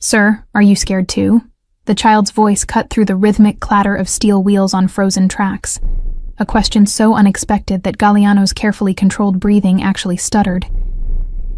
"Sir, are you scared too?" The child's voice cut through the rhythmic clatter of steel wheels on frozen tracks. A question so unexpected that Galliano's carefully controlled breathing actually stuttered.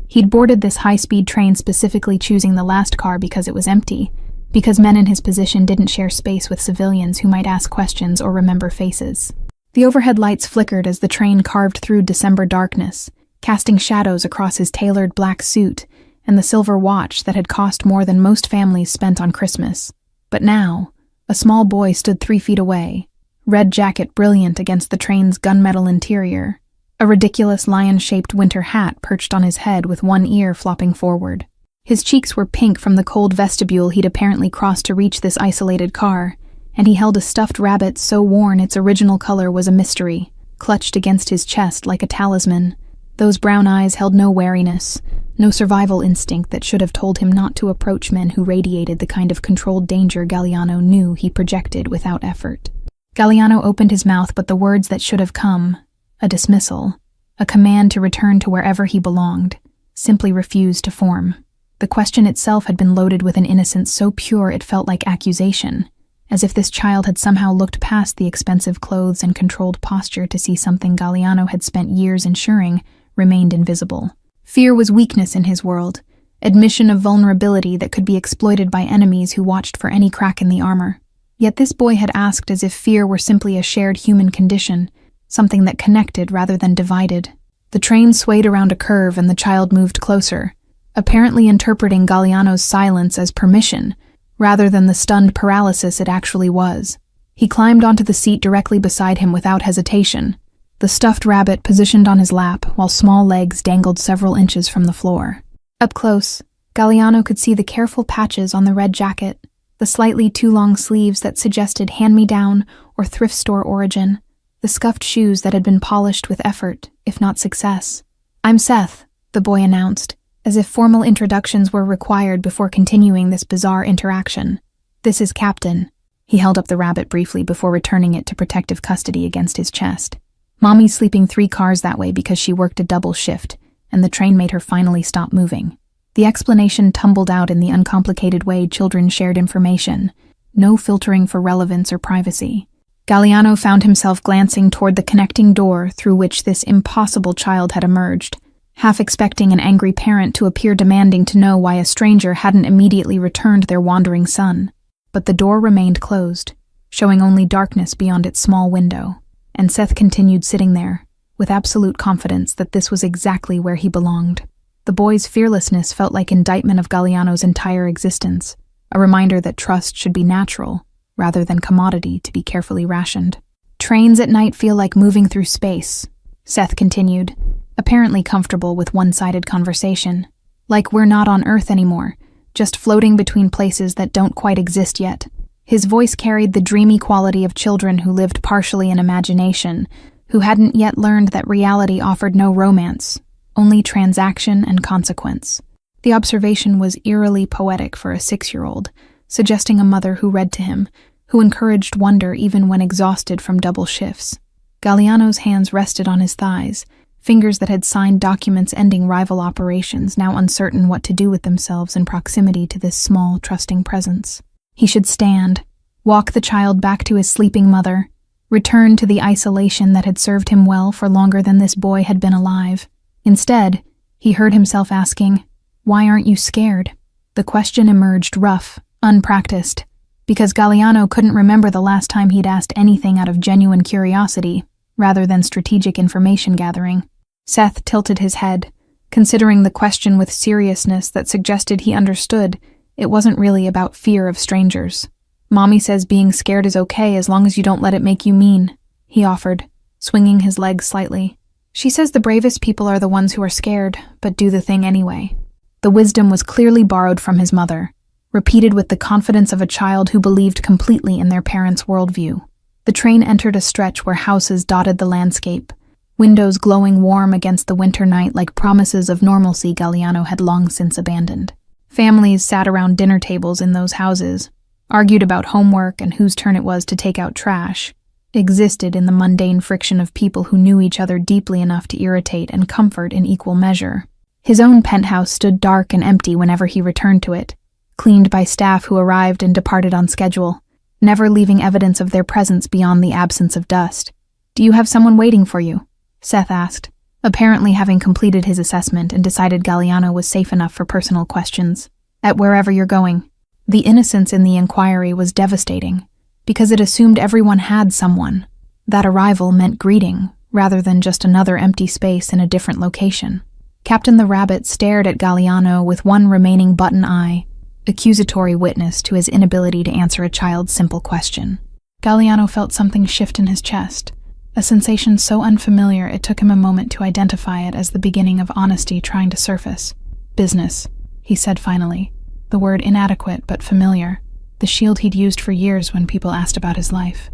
He'd boarded this high-speed train specifically choosing the last car because it was empty, because men in his position didn't share space with civilians who might ask questions or remember faces. The overhead lights flickered as the train carved through December darkness, casting shadows across his tailored black suit and the silver watch that had cost more than most families spent on Christmas. But now, a small boy stood 3 feet away, red jacket brilliant against the train's gunmetal interior, a ridiculous lion-shaped winter hat perched on his head with one ear flopping forward. His cheeks were pink from the cold vestibule he'd apparently crossed to reach this isolated car, and he held a stuffed rabbit so worn its original color was a mystery, clutched against his chest like a talisman. Those brown eyes held no wariness, no survival instinct that should have told him not to approach men who radiated the kind of controlled danger Galliano knew he projected without effort. Galliano opened his mouth, but the words that should have come, a dismissal, a command to return to wherever he belonged, simply refused to form. The question itself had been loaded with an innocence so pure it felt like accusation, as if this child had somehow looked past the expensive clothes and controlled posture to see something Galliano had spent years ensuring remained invisible. Fear was weakness in his world, admission of vulnerability that could be exploited by enemies who watched for any crack in the armor. Yet this boy had asked as if fear were simply a shared human condition, something that connected rather than divided. The train swayed around a curve and the child moved closer, apparently interpreting Galliano's silence as permission, rather than the stunned paralysis it actually was. He climbed onto the seat directly beside him without hesitation, the stuffed rabbit positioned on his lap while small legs dangled several inches from the floor. Up close, Galliano could see the careful patches on the red jacket, the slightly too long sleeves that suggested hand-me-down or thrift store origin, the scuffed shoes that had been polished with effort, if not success. "I'm Seth," the boy announced, as if formal introductions were required before continuing this bizarre interaction. "This is Captain." He held up the rabbit briefly before returning it to protective custody against his chest. "Mommy's sleeping 3 cars that way because she worked a double shift, and the train made her finally stop moving." The explanation tumbled out in the uncomplicated way children shared information, no filtering for relevance or privacy. Galliano found himself glancing toward the connecting door through which this impossible child had emerged, half expecting an angry parent to appear demanding to know why a stranger hadn't immediately returned their wandering son. But the door remained closed, showing only darkness beyond its small window, and Seth continued sitting there, with absolute confidence that this was exactly where he belonged. The boy's fearlessness felt like indictment of Galliano's entire existence, a reminder that trust should be natural, rather than commodity to be carefully rationed. "Trains at night feel like moving through space," Seth continued, apparently comfortable with one-sided conversation. "Like we're not on Earth anymore, just floating between places that don't quite exist yet." His voice carried the dreamy quality of children who lived partially in imagination, who hadn't yet learned that reality offered no romance, only transaction and consequence. The observation was eerily poetic for a 6-year-old, suggesting a mother who read to him, who encouraged wonder even when exhausted from double shifts. Galliano's hands rested on his thighs, fingers that had signed documents ending rival operations, now uncertain what to do with themselves in proximity to this small, trusting presence. He should stand, walk the child back to his sleeping mother, return to the isolation that had served him well for longer than this boy had been alive. Instead, he heard himself asking, "Why aren't you scared?" The question emerged rough, unpracticed, because Galliano couldn't remember the last time he'd asked anything out of genuine curiosity, rather than strategic information gathering. Seth tilted his head, considering the question with seriousness that suggested he understood it wasn't really about fear of strangers. "Mommy says being scared is okay as long as you don't let it make you mean," he offered, swinging his legs slightly. "She says the bravest people are the ones who are scared, but do the thing anyway." The wisdom was clearly borrowed from his mother, repeated with the confidence of a child who believed completely in their parents' worldview. The train entered a stretch where houses dotted the landscape, windows glowing warm against the winter night like promises of normalcy Galliano had long since abandoned. Families sat around dinner tables in those houses, argued about homework and whose turn it was to take out trash, existed in the mundane friction of people who knew each other deeply enough to irritate and comfort in equal measure. His own penthouse stood dark and empty whenever he returned to it, cleaned by staff who arrived and departed on schedule, never leaving evidence of their presence beyond the absence of dust. "Do you have someone waiting for you?" Seth asked, apparently having completed his assessment and decided Galliano was safe enough for personal questions. "At wherever you're going." The innocence in the inquiry was devastating, because it assumed everyone had someone. That arrival meant greeting, rather than just another empty space in a different location. Captain the Rabbit stared at Galliano with one remaining button eye, accusatory witness to his inability to answer a child's simple question. Galliano felt something shift in his chest, a sensation so unfamiliar it took him a moment to identify it as the beginning of honesty trying to surface. "Business," he said finally, the word inadequate but familiar, the shield he'd used for years when people asked about his life.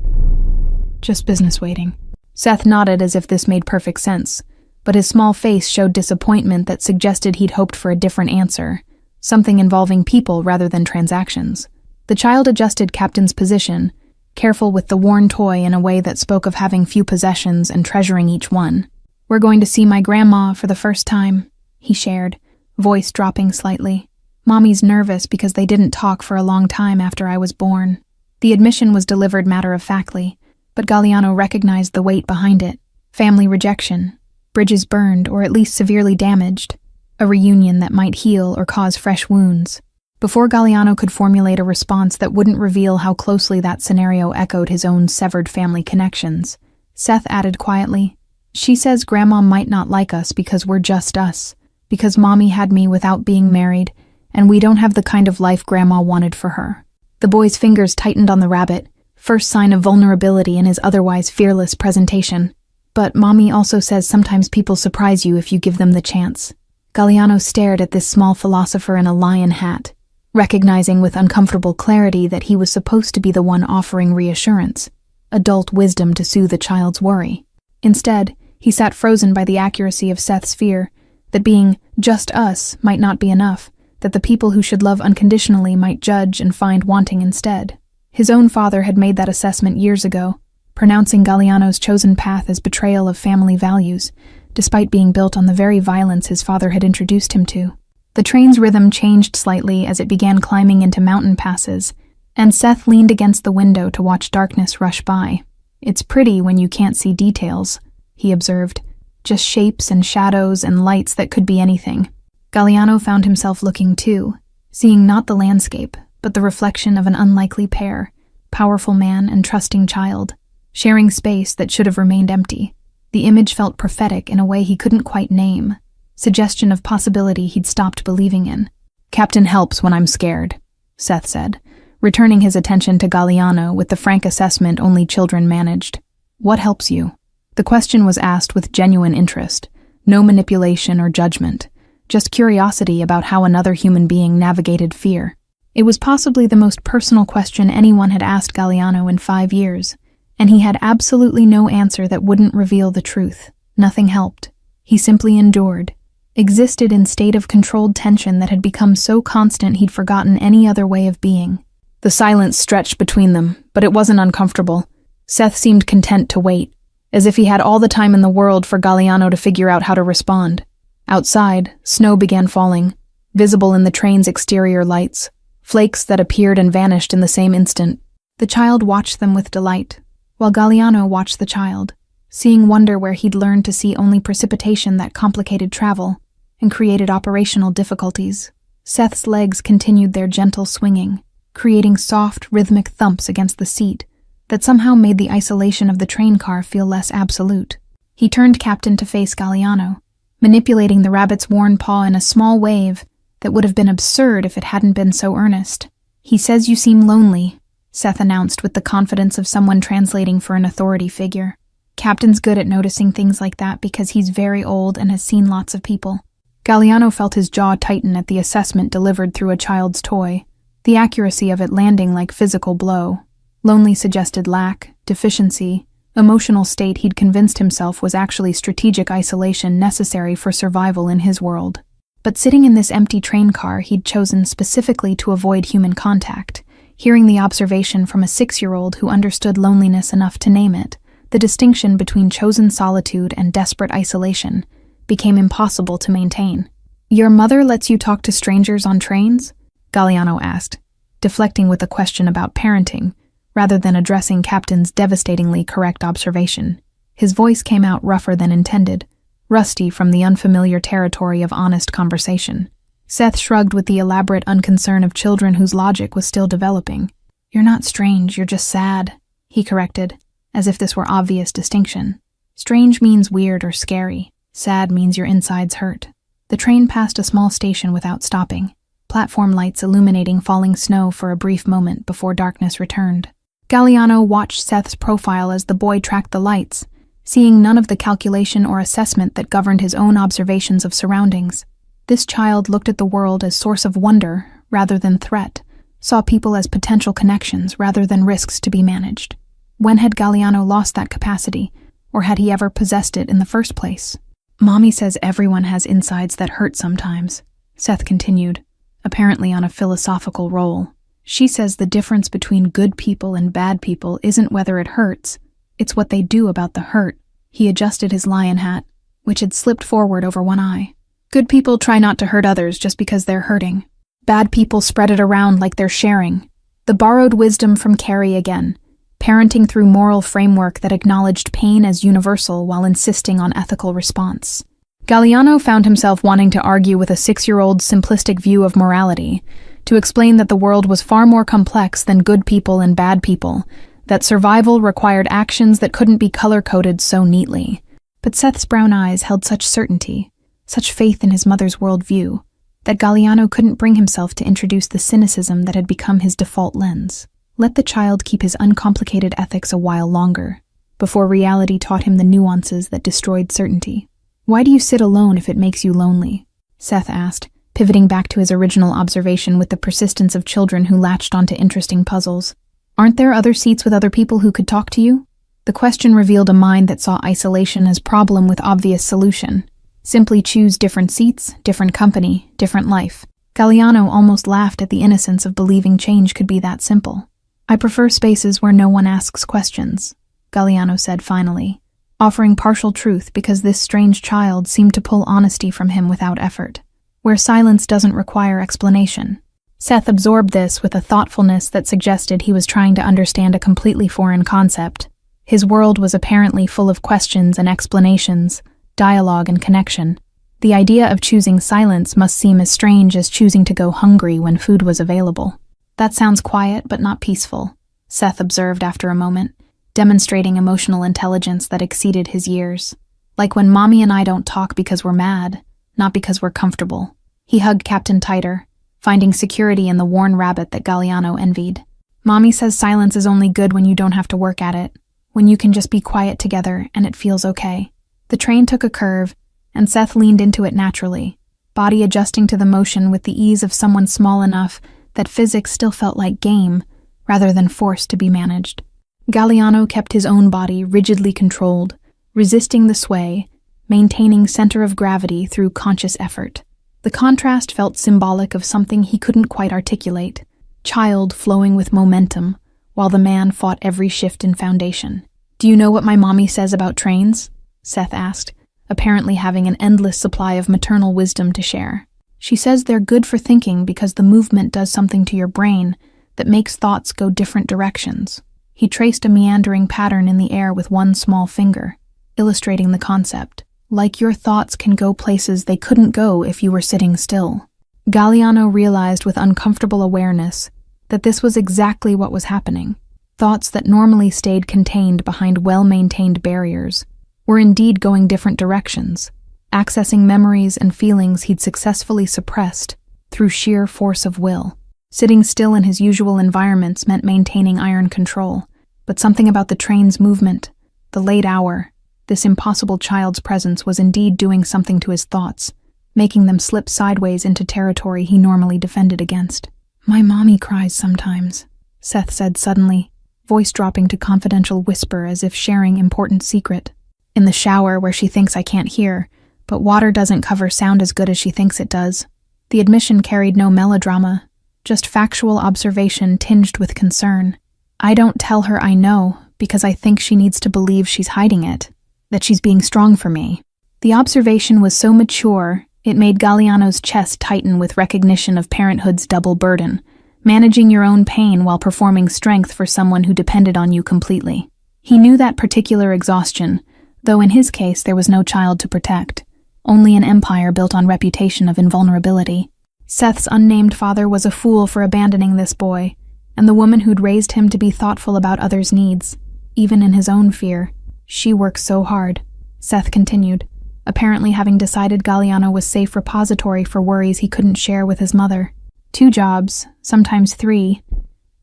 "Just business waiting." Seth nodded as if this made perfect sense, but his small face showed disappointment that suggested he'd hoped for a different answer, something involving people rather than transactions. The child adjusted Captain's position, careful with the worn toy in a way that spoke of having few possessions and treasuring each one. "We're going to see my grandma for the first time," he shared, voice dropping slightly. "Mommy's nervous because they didn't talk for a long time after I was born." The admission was delivered matter-of-factly, but Galliano recognized the weight behind it. Family rejection, bridges burned or at least severely damaged, a reunion that might heal or cause fresh wounds. Before Galliano could formulate a response that wouldn't reveal how closely that scenario echoed his own severed family connections, Seth added quietly, "She says Grandma might not like us because we're just us, because Mommy had me without being married, and we don't have the kind of life Grandma wanted for her." The boy's fingers tightened on the rabbit, first sign of vulnerability in his otherwise fearless presentation. "But Mommy also says sometimes people surprise you if you give them the chance." Galliano stared at this small philosopher in a lion hat, recognizing with uncomfortable clarity that he was supposed to be the one offering reassurance, adult wisdom to soothe a child's worry. Instead, he sat frozen by the accuracy of Seth's fear that being just us might not be enough, that the people who should love unconditionally might judge and find wanting instead. His own father had made that assessment years ago, pronouncing Galliano's chosen path as betrayal of family values, despite being built on the very violence his father had introduced him to. The train's rhythm changed slightly as it began climbing into mountain passes, and Seth leaned against the window to watch darkness rush by. "It's pretty when you can't see details," he observed, "just shapes and shadows and lights that could be anything." Galliano found himself looking too, seeing not the landscape, but the reflection of an unlikely pair, powerful man and trusting child, sharing space that should have remained empty. The image felt prophetic in a way he couldn't quite name, suggestion of possibility he'd stopped believing in. "Captain helps when I'm scared," Seth said, returning his attention to Galliano with the frank assessment only children managed. "What helps you?" The question was asked with genuine interest, no manipulation or judgment, just curiosity about how another human being navigated fear. It was possibly the most personal question anyone had asked Galliano in 5 years, and he had absolutely no answer that wouldn't reveal the truth. Nothing helped. He simply endured, existed in state of controlled tension that had become so constant he'd forgotten any other way of being. The silence stretched between them, but it wasn't uncomfortable. Seth seemed content to wait, as if he had all the time in the world for Galliano to figure out how to respond. Outside, snow began falling, visible in the train's exterior lights, flakes that appeared and vanished in the same instant. The child watched them with delight, while Galliano watched the child, seeing wonder where he'd learned to see only precipitation that complicated travel and created operational difficulties. Seth's legs continued their gentle swinging, creating soft, rhythmic thumps against the seat that somehow made the isolation of the train car feel less absolute. He turned Captain to face Galliano, manipulating the rabbit's worn paw in a small wave that would have been absurd if it hadn't been so earnest. "He says you seem lonely," Seth announced with the confidence of someone translating for an authority figure. "Captain's good at noticing things like that because he's very old and has seen lots of people." Galliano felt his jaw tighten at the assessment delivered through a child's toy, the accuracy of it landing like physical blow. Lonely suggested lack, deficiency, emotional state he'd convinced himself was actually strategic isolation necessary for survival in his world. But sitting in this empty train car he'd chosen specifically to avoid human contact, hearing the observation from a 6-year-old who understood loneliness enough to name it, the distinction between chosen solitude and desperate isolation became impossible to maintain. "Your mother lets you talk to strangers on trains?" Galliano asked, deflecting with a question about parenting, rather than addressing Captain's devastatingly correct observation. His voice came out rougher than intended, rusty from the unfamiliar territory of honest conversation. Seth shrugged with the elaborate unconcern of children whose logic was still developing. "You're not strange, you're just sad," he corrected, as if this were obvious distinction. "Strange means weird or scary. Sad means your insides hurt." The train passed a small station without stopping, platform lights illuminating falling snow for a brief moment before darkness returned. Galliano watched Seth's profile as the boy tracked the lights, seeing none of the calculation or assessment that governed his own observations of surroundings. This child looked at the world as source of wonder rather than threat, saw people as potential connections rather than risks to be managed. When had Galliano lost that capacity, or had he ever possessed it in the first place? "Mommy says everyone has insides that hurt sometimes," Seth continued, apparently on a philosophical roll. "She says the difference between good people and bad people isn't whether it hurts, it's what they do about the hurt." He adjusted his lion hat, which had slipped forward over one eye. "Good people try not to hurt others just because they're hurting. Bad people spread it around like they're sharing." The borrowed wisdom from Carrie again, parenting through moral framework that acknowledged pain as universal while insisting on ethical response. Galliano found himself wanting to argue with a 6-year-old's simplistic view of morality, to explain that the world was far more complex than good people and bad people, that survival required actions that couldn't be color-coded so neatly. But Seth's brown eyes held such certainty, such faith in his mother's worldview, that Galliano couldn't bring himself to introduce the cynicism that had become his default lens. Let the child keep his uncomplicated ethics a while longer, before reality taught him the nuances that destroyed certainty. "Why do you sit alone if it makes you lonely?" Seth asked, pivoting back to his original observation with the persistence of children who latched onto interesting puzzles. "Aren't there other seats with other people who could talk to you?" The question revealed a mind that saw isolation as problem with obvious solution. Simply choose different seats, different company, different life. Galliano almost laughed at the innocence of believing change could be that simple. "I prefer spaces where no one asks questions," Galliano said finally, offering partial truth because this strange child seemed to pull honesty from him without effort. "Where silence doesn't require explanation." Seth absorbed this with a thoughtfulness that suggested he was trying to understand a completely foreign concept. His world was apparently full of questions and explanations, dialogue and connection. The idea of choosing silence must seem as strange as choosing to go hungry when food was available. "That sounds quiet but not peaceful," Seth observed after a moment, demonstrating emotional intelligence that exceeded his years. "Like when Mommy and I don't talk because we're mad, not because we're comfortable." He hugged Captain tighter, finding security in the worn rabbit that Galliano envied. "Mommy says silence is only good when you don't have to work at it, when you can just be quiet together and it feels okay." The train took a curve, and Seth leaned into it naturally, body adjusting to the motion with the ease of someone small enough that physics still felt like game, rather than force to be managed. Galliano kept his own body rigidly controlled, resisting the sway, maintaining center of gravity through conscious effort. The contrast felt symbolic of something he couldn't quite articulate, child flowing with momentum, while the man fought every shift in foundation. "Do you know what my mommy says about trains?" Seth asked, apparently having an endless supply of maternal wisdom to share. "She says they're good for thinking because the movement does something to your brain that makes thoughts go different directions." He traced a meandering pattern in the air with one small finger, illustrating the concept. "Like your thoughts can go places they couldn't go if you were sitting still." Galliano realized with uncomfortable awareness that this was exactly what was happening. Thoughts that normally stayed contained behind well-maintained barriers were indeed going different directions, accessing memories and feelings he'd successfully suppressed through sheer force of will. Sitting still in his usual environments meant maintaining iron control, but something about the train's movement, the late hour, this impossible child's presence was indeed doing something to his thoughts, making them slip sideways into territory he normally defended against. "My mommy cries sometimes," Seth said suddenly, voice dropping to confidential whisper as if sharing important secret. "In the shower where she thinks I can't hear, but water doesn't cover sound as good as she thinks it does." The admission carried no melodrama, just factual observation tinged with concern. "I don't tell her I know because I think she needs to believe she's hiding it, that she's being strong for me." The observation was so mature, It made Galliano's chest tighten with recognition of parenthood's double burden, managing your own pain while performing strength for someone who depended on you completely. He knew that particular exhaustion, though in his case there was no child to protect, only an empire built on reputation of invulnerability. Seth's unnamed father was a fool for abandoning this boy, and the woman who'd raised him to be thoughtful about others' needs, even in his own fear. She worked so hard, Seth continued, apparently having decided Galliano was safe repository for worries he couldn't share with his mother. 2 jobs, sometimes 3,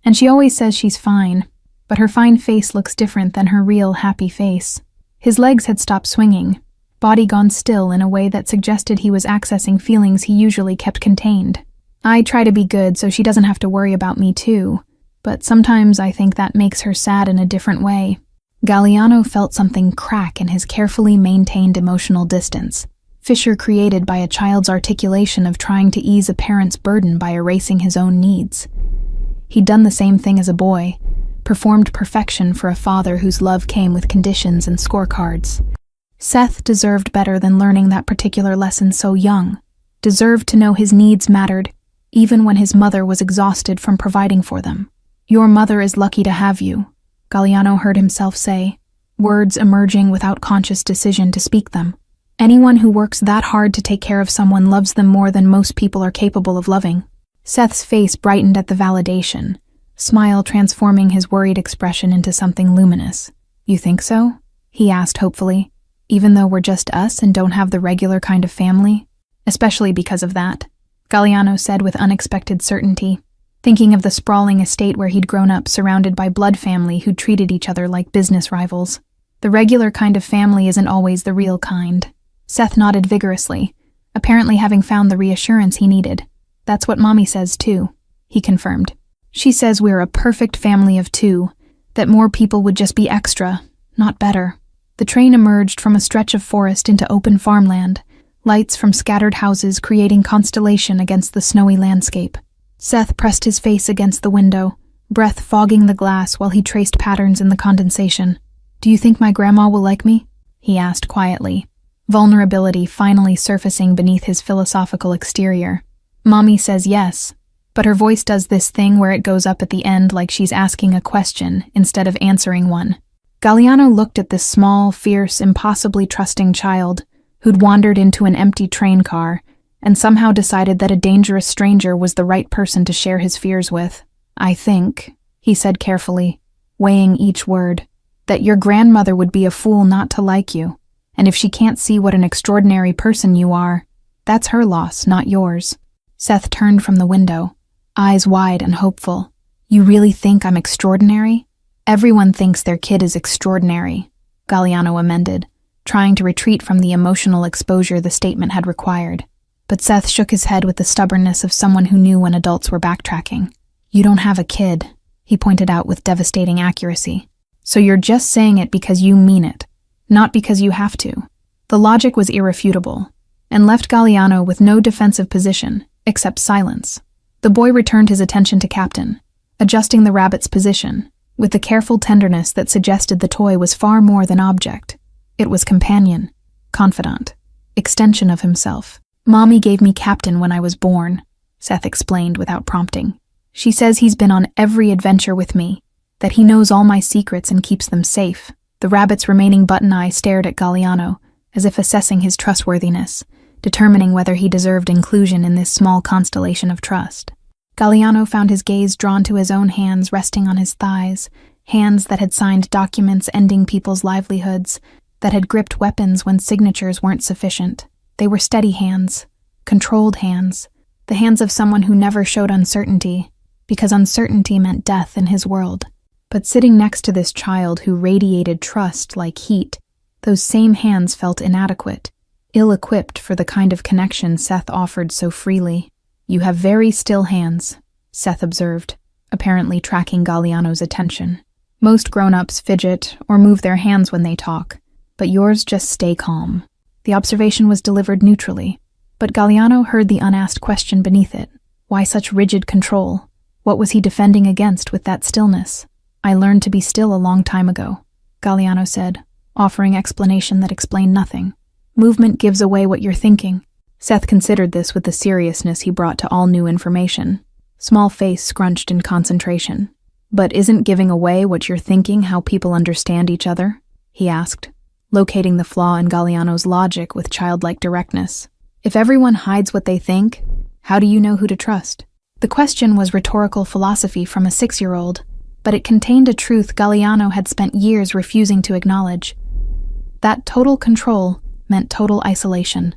and she always says she's fine, but her fine face looks different than her real happy face. His legs had stopped swinging, body gone still in a way that suggested he was accessing feelings he usually kept contained. I try to be good so she doesn't have to worry about me too, but sometimes I think that makes her sad in a different way. Galliano felt something crack in his carefully maintained emotional distance, fissure created by a child's articulation of trying to ease a parent's burden by erasing his own needs. He'd done the same thing as a boy, performed perfection for a father whose love came with conditions and scorecards. Seth deserved better than learning that particular lesson so young, deserved to know his needs mattered, even when his mother was exhausted from providing for them. Your mother is lucky to have you, Galliano heard himself say, words emerging without conscious decision to speak them. Anyone who works that hard to take care of someone loves them more than most people are capable of loving. Seth's face brightened at the validation, smile transforming his worried expression into something luminous. You think so? He asked hopefully, even though we're just us and don't have the regular kind of family? Especially because of that, Galliano said with unexpected certainty, thinking of the sprawling estate where he'd grown up surrounded by blood family who treated each other like business rivals. The regular kind of family isn't always the real kind. Seth nodded vigorously, apparently having found the reassurance he needed. That's what Mommy says too, he confirmed. She says we're a perfect family of 2, that more people would just be extra, not better. The train emerged from a stretch of forest into open farmland, lights from scattered houses creating constellation against the snowy landscape. Seth pressed his face against the window, breath fogging the glass while he traced patterns in the condensation. Do you think my grandma will like me? He asked quietly, vulnerability finally surfacing beneath his philosophical exterior. Mommy says yes, but her voice does this thing where it goes up at the end like she's asking a question instead of answering one. Galliano looked at this small, fierce, impossibly trusting child who'd wandered into an empty train car and somehow decided that a dangerous stranger was the right person to share his fears with. I think, he said carefully, weighing each word, that your grandmother would be a fool not to like you, and if she can't see what an extraordinary person you are, that's her loss, not yours. Seth turned from the window, eyes wide and hopeful. You really think I'm extraordinary? Everyone thinks their kid is extraordinary, Galliano amended, trying to retreat from the emotional exposure the statement had required. But Seth shook his head with the stubbornness of someone who knew when adults were backtracking. You don't have a kid, he pointed out with devastating accuracy. So you're just saying it because you mean it, not because you have to. The logic was irrefutable, and left Galliano with no defensive position, except silence. The boy returned his attention to Captain, adjusting the rabbit's position, with the careful tenderness that suggested the toy was far more than object. It was companion, confidant, extension of himself. Mommy gave me Captain when I was born, Seth explained without prompting. She says he's been on every adventure with me, that he knows all my secrets and keeps them safe. The rabbit's remaining button eye stared at Galliano, as if assessing his trustworthiness, determining whether he deserved inclusion in this small constellation of trust. Galliano found his gaze drawn to his own hands resting on his thighs, hands that had signed documents ending people's livelihoods, that had gripped weapons when signatures weren't sufficient. They were steady hands, controlled hands, the hands of someone who never showed uncertainty, because uncertainty meant death in his world. But sitting next to this child who radiated trust like heat, those same hands felt inadequate, ill-equipped for the kind of connection Seth offered so freely. You have very still hands, Seth observed, apparently tracking Galliano's attention. Most grown-ups fidget or move their hands when they talk, but yours just stay calm. The observation was delivered neutrally, but Galliano heard the unasked question beneath it. Why such rigid control? What was he defending against with that stillness? I learned to be still a long time ago, Galliano said, offering explanation that explained nothing. Movement gives away what you're thinking. Seth considered this with the seriousness he brought to all new information. Small face scrunched in concentration. "But isn't giving away what you're thinking how people understand each other?" he asked, locating the flaw in Galliano's logic with childlike directness. "If everyone hides what they think, how do you know who to trust?" The question was rhetorical philosophy from a 6-year-old, but it contained a truth Galliano had spent years refusing to acknowledge. That total control meant total isolation.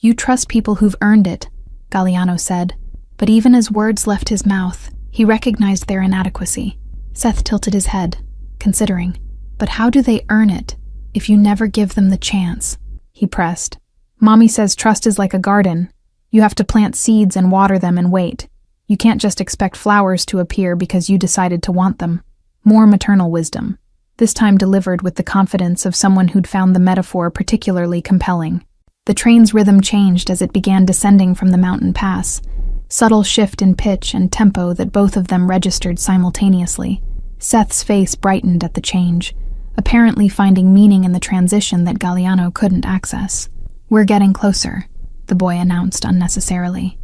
"You trust people who've earned it," Galliano said, but even as words left his mouth, he recognized their inadequacy. Seth tilted his head, considering. "But how do they earn it if you never give them the chance?" he pressed. "Mommy says trust is like a garden. You have to plant seeds and water them and wait. You can't just expect flowers to appear because you decided to want them." More maternal wisdom, this time delivered with the confidence of someone who'd found the metaphor particularly compelling. The train's rhythm changed as it began descending from the mountain pass, subtle shift in pitch and tempo that both of them registered simultaneously. Seth's face brightened at the change, apparently finding meaning in the transition that Galliano couldn't access. "We're getting closer," the boy announced unnecessarily.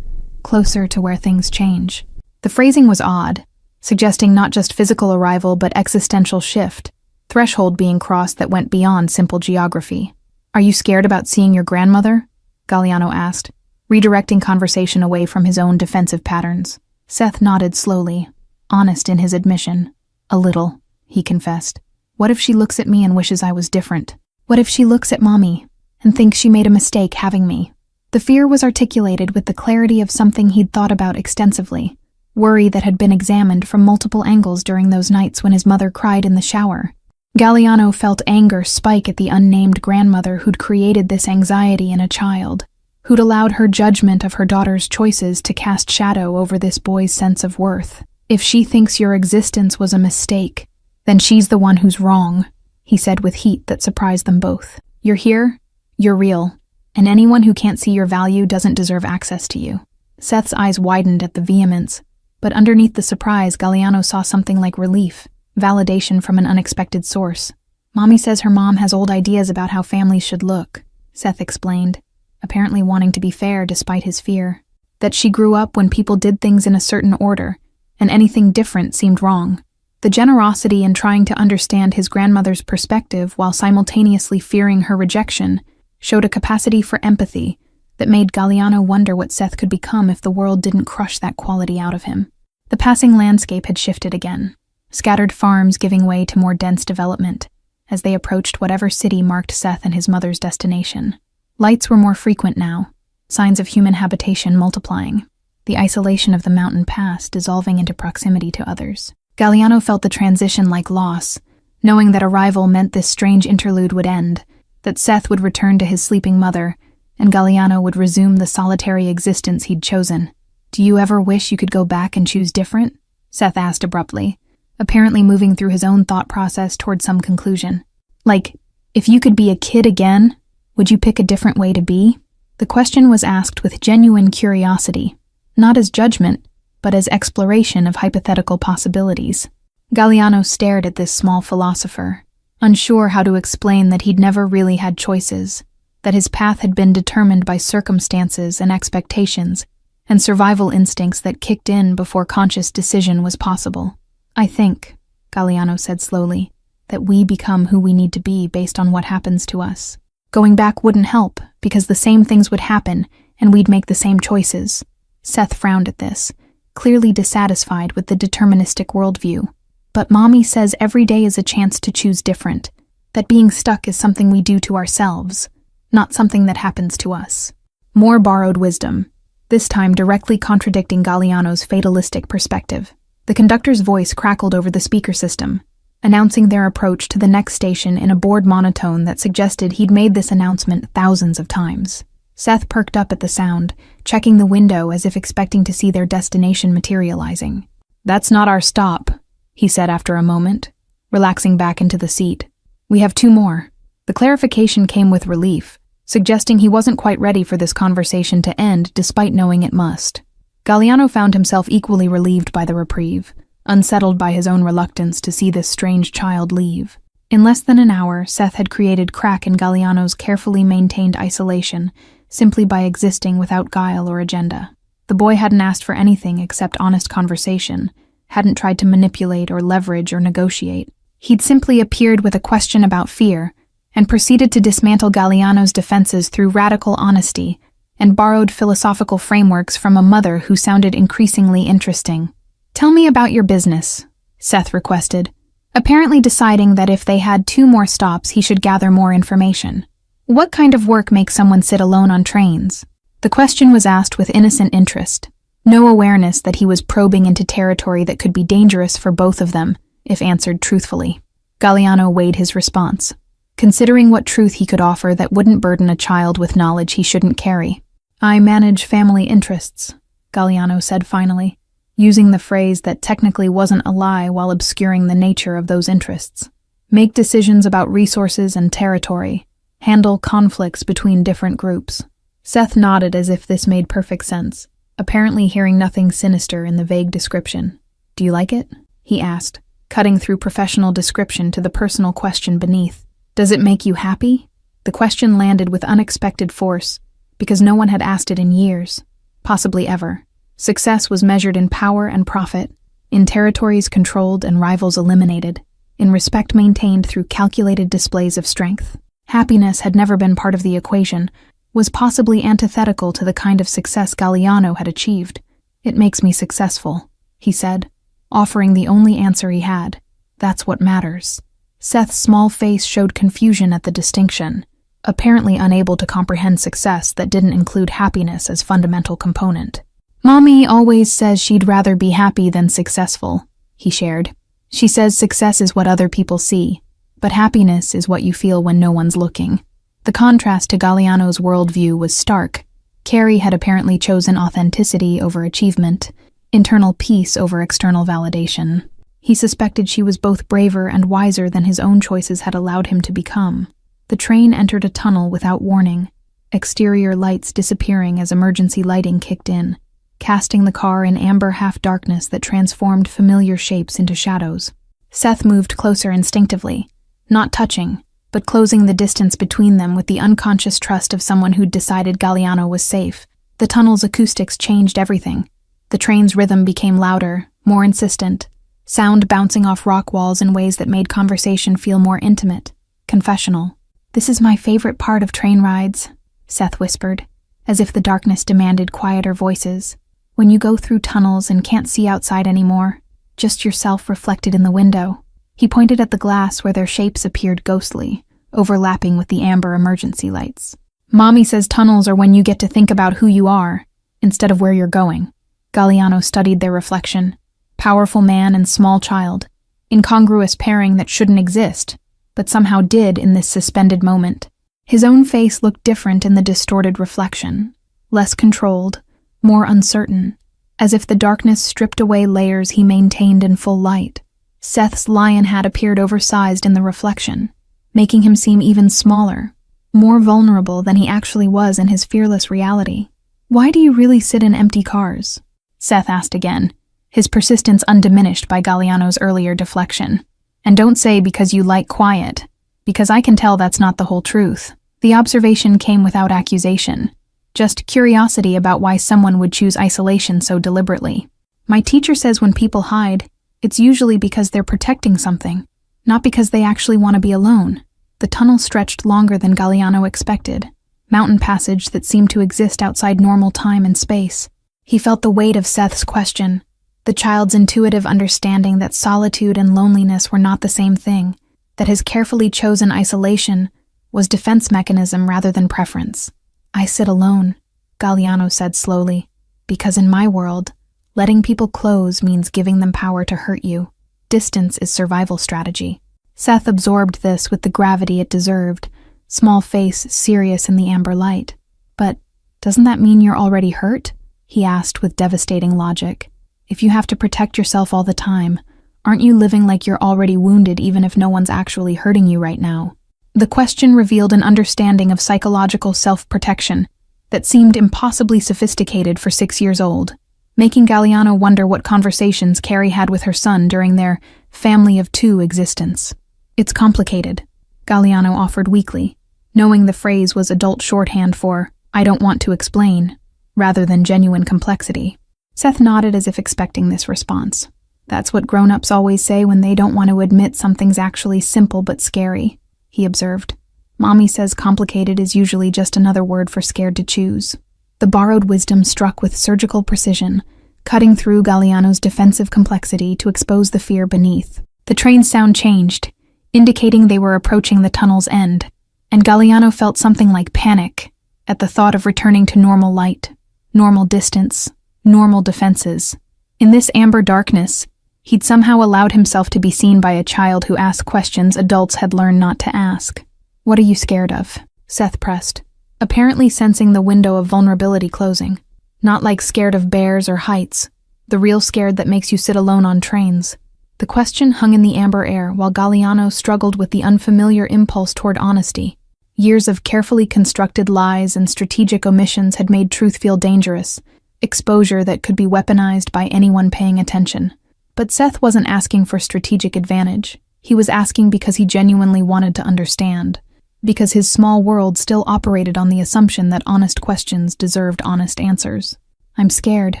"Closer to where things change." The phrasing was odd, suggesting not just physical arrival but existential shift, threshold being crossed that went beyond simple geography. "Are you scared about seeing your grandmother?" Galliano asked, redirecting conversation away from his own defensive patterns. Seth nodded slowly, honest in his admission. "A little," he confessed. "What if she looks at me and wishes I was different? What if she looks at Mommy and thinks she made a mistake having me?" The fear was articulated with the clarity of something he'd thought about extensively, worry that had been examined from multiple angles during those nights when his mother cried in the shower. Galliano felt anger spike at the unnamed grandmother who'd created this anxiety in a child, who'd allowed her judgment of her daughter's choices to cast shadow over this boy's sense of worth. "If she thinks your existence was a mistake, then she's the one who's wrong," he said with heat that surprised them both. "You're here, you're real, and anyone who can't see your value doesn't deserve access to you." Seth's eyes widened at the vehemence, but underneath the surprise, Galliano saw something like relief, validation from an unexpected source. "Mommy says her mom has old ideas about how families should look," Seth explained, apparently wanting to be fair despite his fear. "That she grew up when people did things in a certain order, and anything different seemed wrong." The generosity in trying to understand his grandmother's perspective while simultaneously fearing her rejection showed a capacity for empathy that made Galliano wonder what Seth could become if the world didn't crush that quality out of him. The passing landscape had shifted again, scattered farms giving way to more dense development as they approached whatever city marked Seth and his mother's destination. Lights were more frequent now, signs of human habitation multiplying, the isolation of the mountain pass dissolving into proximity to others. Galliano felt the transition like loss, knowing that arrival meant this strange interlude would end, that Seth would return to his sleeping mother, and Galliano would resume the solitary existence he'd chosen. "Do you ever wish you could go back and choose different?" Seth asked abruptly, apparently moving through his own thought process toward some conclusion. "Like, if you could be a kid again, would you pick a different way to be?" The question was asked with genuine curiosity, not as judgment, but as exploration of hypothetical possibilities. Galliano stared at this small philosopher, unsure how to explain that he'd never really had choices, that his path had been determined by circumstances and expectations, and survival instincts that kicked in before conscious decision was possible. "I think," Galliano said slowly, "that we become who we need to be based on what happens to us. Going back wouldn't help, because the same things would happen, and we'd make the same choices." Seth frowned at this, clearly dissatisfied with the deterministic worldview. "But Mommy says every day is a chance to choose different, that being stuck is something we do to ourselves, not something that happens to us." More borrowed wisdom, this time directly contradicting Galliano's fatalistic perspective. The conductor's voice crackled over the speaker system, announcing their approach to the next station in a bored monotone that suggested he'd made this announcement thousands of times. Seth perked up at the sound, checking the window as if expecting to see their destination materializing. "That's not our stop," he said after a moment, relaxing back into the seat. "We have 2 more. The clarification came with relief, suggesting he wasn't quite ready for this conversation to end despite knowing it must. Galliano found himself equally relieved by the reprieve, unsettled by his own reluctance to see this strange child leave. In less than an hour, Seth had created crack in Galliano's carefully maintained isolation simply by existing without guile or agenda. The boy hadn't asked for anything except honest conversation, hadn't tried to manipulate or leverage or negotiate. He'd simply appeared with a question about fear and proceeded to dismantle Galliano's defenses through radical honesty and borrowed philosophical frameworks from a mother who sounded increasingly interesting. "Tell me about your business," Seth requested, apparently deciding that if they had 2 more stops he should gather more information. "What kind of work makes someone sit alone on trains?" The question was asked with innocent interest, no awareness that he was probing into territory that could be dangerous for both of them if answered truthfully. Galliano weighed his response, considering what truth he could offer that wouldn't burden a child with knowledge he shouldn't carry. "I manage family interests," Galliano said finally, using the phrase that technically wasn't a lie while obscuring the nature of those interests. "Make decisions about resources and territory, handle conflicts between different groups." Seth nodded as if this made perfect sense, apparently hearing nothing sinister in the vague description. "Do you like it?" he asked, cutting through professional description to the personal question beneath. "Does it make you happy?" The question landed with unexpected force, because no one had asked it in years, possibly ever. Success was measured in power and profit, in territories controlled and rivals eliminated, in respect maintained through calculated displays of strength. Happiness had never been part of the equation, was possibly antithetical to the kind of success Galliano had achieved. "It makes me successful," he said, offering the only answer he had. "That's what matters." Seth's small face showed confusion at the distinction, apparently unable to comprehend success that didn't include happiness as fundamental component. "Mommy always says she'd rather be happy than successful," he shared. "She says success is what other people see, but happiness is what you feel when no one's looking." The contrast to Galliano's worldview was stark. Carrie had apparently chosen authenticity over achievement, internal peace over external validation. He suspected she was both braver and wiser than his own choices had allowed him to become. The train entered a tunnel without warning, exterior lights disappearing as emergency lighting kicked in, casting the car in amber half-darkness that transformed familiar shapes into shadows. Seth moved closer instinctively, not touching, but closing the distance between them with the unconscious trust of someone who'd decided Galliano was safe. The tunnel's acoustics changed everything. The train's rhythm became louder, more insistent, sound bouncing off rock walls in ways that made conversation feel more intimate, confessional. "This is my favorite part of train rides," Seth whispered, as if the darkness demanded quieter voices. "When you go through tunnels and can't see outside anymore, just yourself reflected in the window." He pointed at the glass where their shapes appeared ghostly, overlapping with the amber emergency lights. "Mommy says tunnels are when you get to think about who you are, instead of where you're going." Galliano studied their reflection. Powerful man and small child, incongruous pairing that shouldn't exist, but somehow did in this suspended moment. His own face looked different in the distorted reflection, less controlled, more uncertain, as if the darkness stripped away layers he maintained in full light. Seth's lion hat appeared oversized in the reflection, making him seem even smaller, more vulnerable than he actually was in his fearless reality. "Why do you really sit in empty cars?" Seth asked again, his persistence undiminished by Galliano's earlier deflection. "And don't say because you like quiet, because I can tell that's not the whole truth." The observation came without accusation, just curiosity about why someone would choose isolation so deliberately. "My teacher says when people hide, it's usually because they're protecting something, not because they actually want to be alone." The tunnel stretched longer than Galliano expected, mountain passage that seemed to exist outside normal time and space. He felt the weight of Seth's question, the child's intuitive understanding that solitude and loneliness were not the same thing, that his carefully chosen isolation was defense mechanism rather than preference. "I sit alone," Galliano said slowly, "because in my world, letting people close means giving them power to hurt you. Distance is survival strategy." Seth absorbed this with the gravity it deserved, small face serious in the amber light. "But doesn't that mean you're already hurt?" he asked with devastating logic. "If you have to protect yourself all the time, aren't you living like you're already wounded even if no one's actually hurting you right now?" The question revealed an understanding of psychological self-protection that seemed impossibly sophisticated for 6 years old, making Galliano wonder what conversations Carrie had with her son during their family of 2 existence. "It's complicated," Galliano offered weakly, knowing the phrase was adult shorthand for I don't want to explain, rather than genuine complexity. Seth nodded as if expecting this response. That's what grown-ups always say when they don't want to admit something's actually simple but scary, he observed. Mommy says complicated is usually just another word for scared to choose. The borrowed wisdom struck with surgical precision, cutting through Galliano's defensive complexity to expose the fear beneath. The train's sound changed, indicating they were approaching the tunnel's end, and Galliano felt something like panic at the thought of returning to normal light, normal distance, normal defenses. In this amber darkness, he'd somehow allowed himself to be seen by a child who asked questions adults had learned not to ask. What are you scared of? Seth pressed, apparently sensing the window of vulnerability closing. Not like scared of bears or heights, the real scared that makes you sit alone on trains. The question hung in the amber air while Galliano struggled with the unfamiliar impulse toward honesty. Years of carefully constructed lies and strategic omissions had made truth feel dangerous, exposure that could be weaponized by anyone paying attention. But Seth wasn't asking for strategic advantage. He was asking because he genuinely wanted to understand, because his small world still operated on the assumption that honest questions deserved honest answers. I'm scared,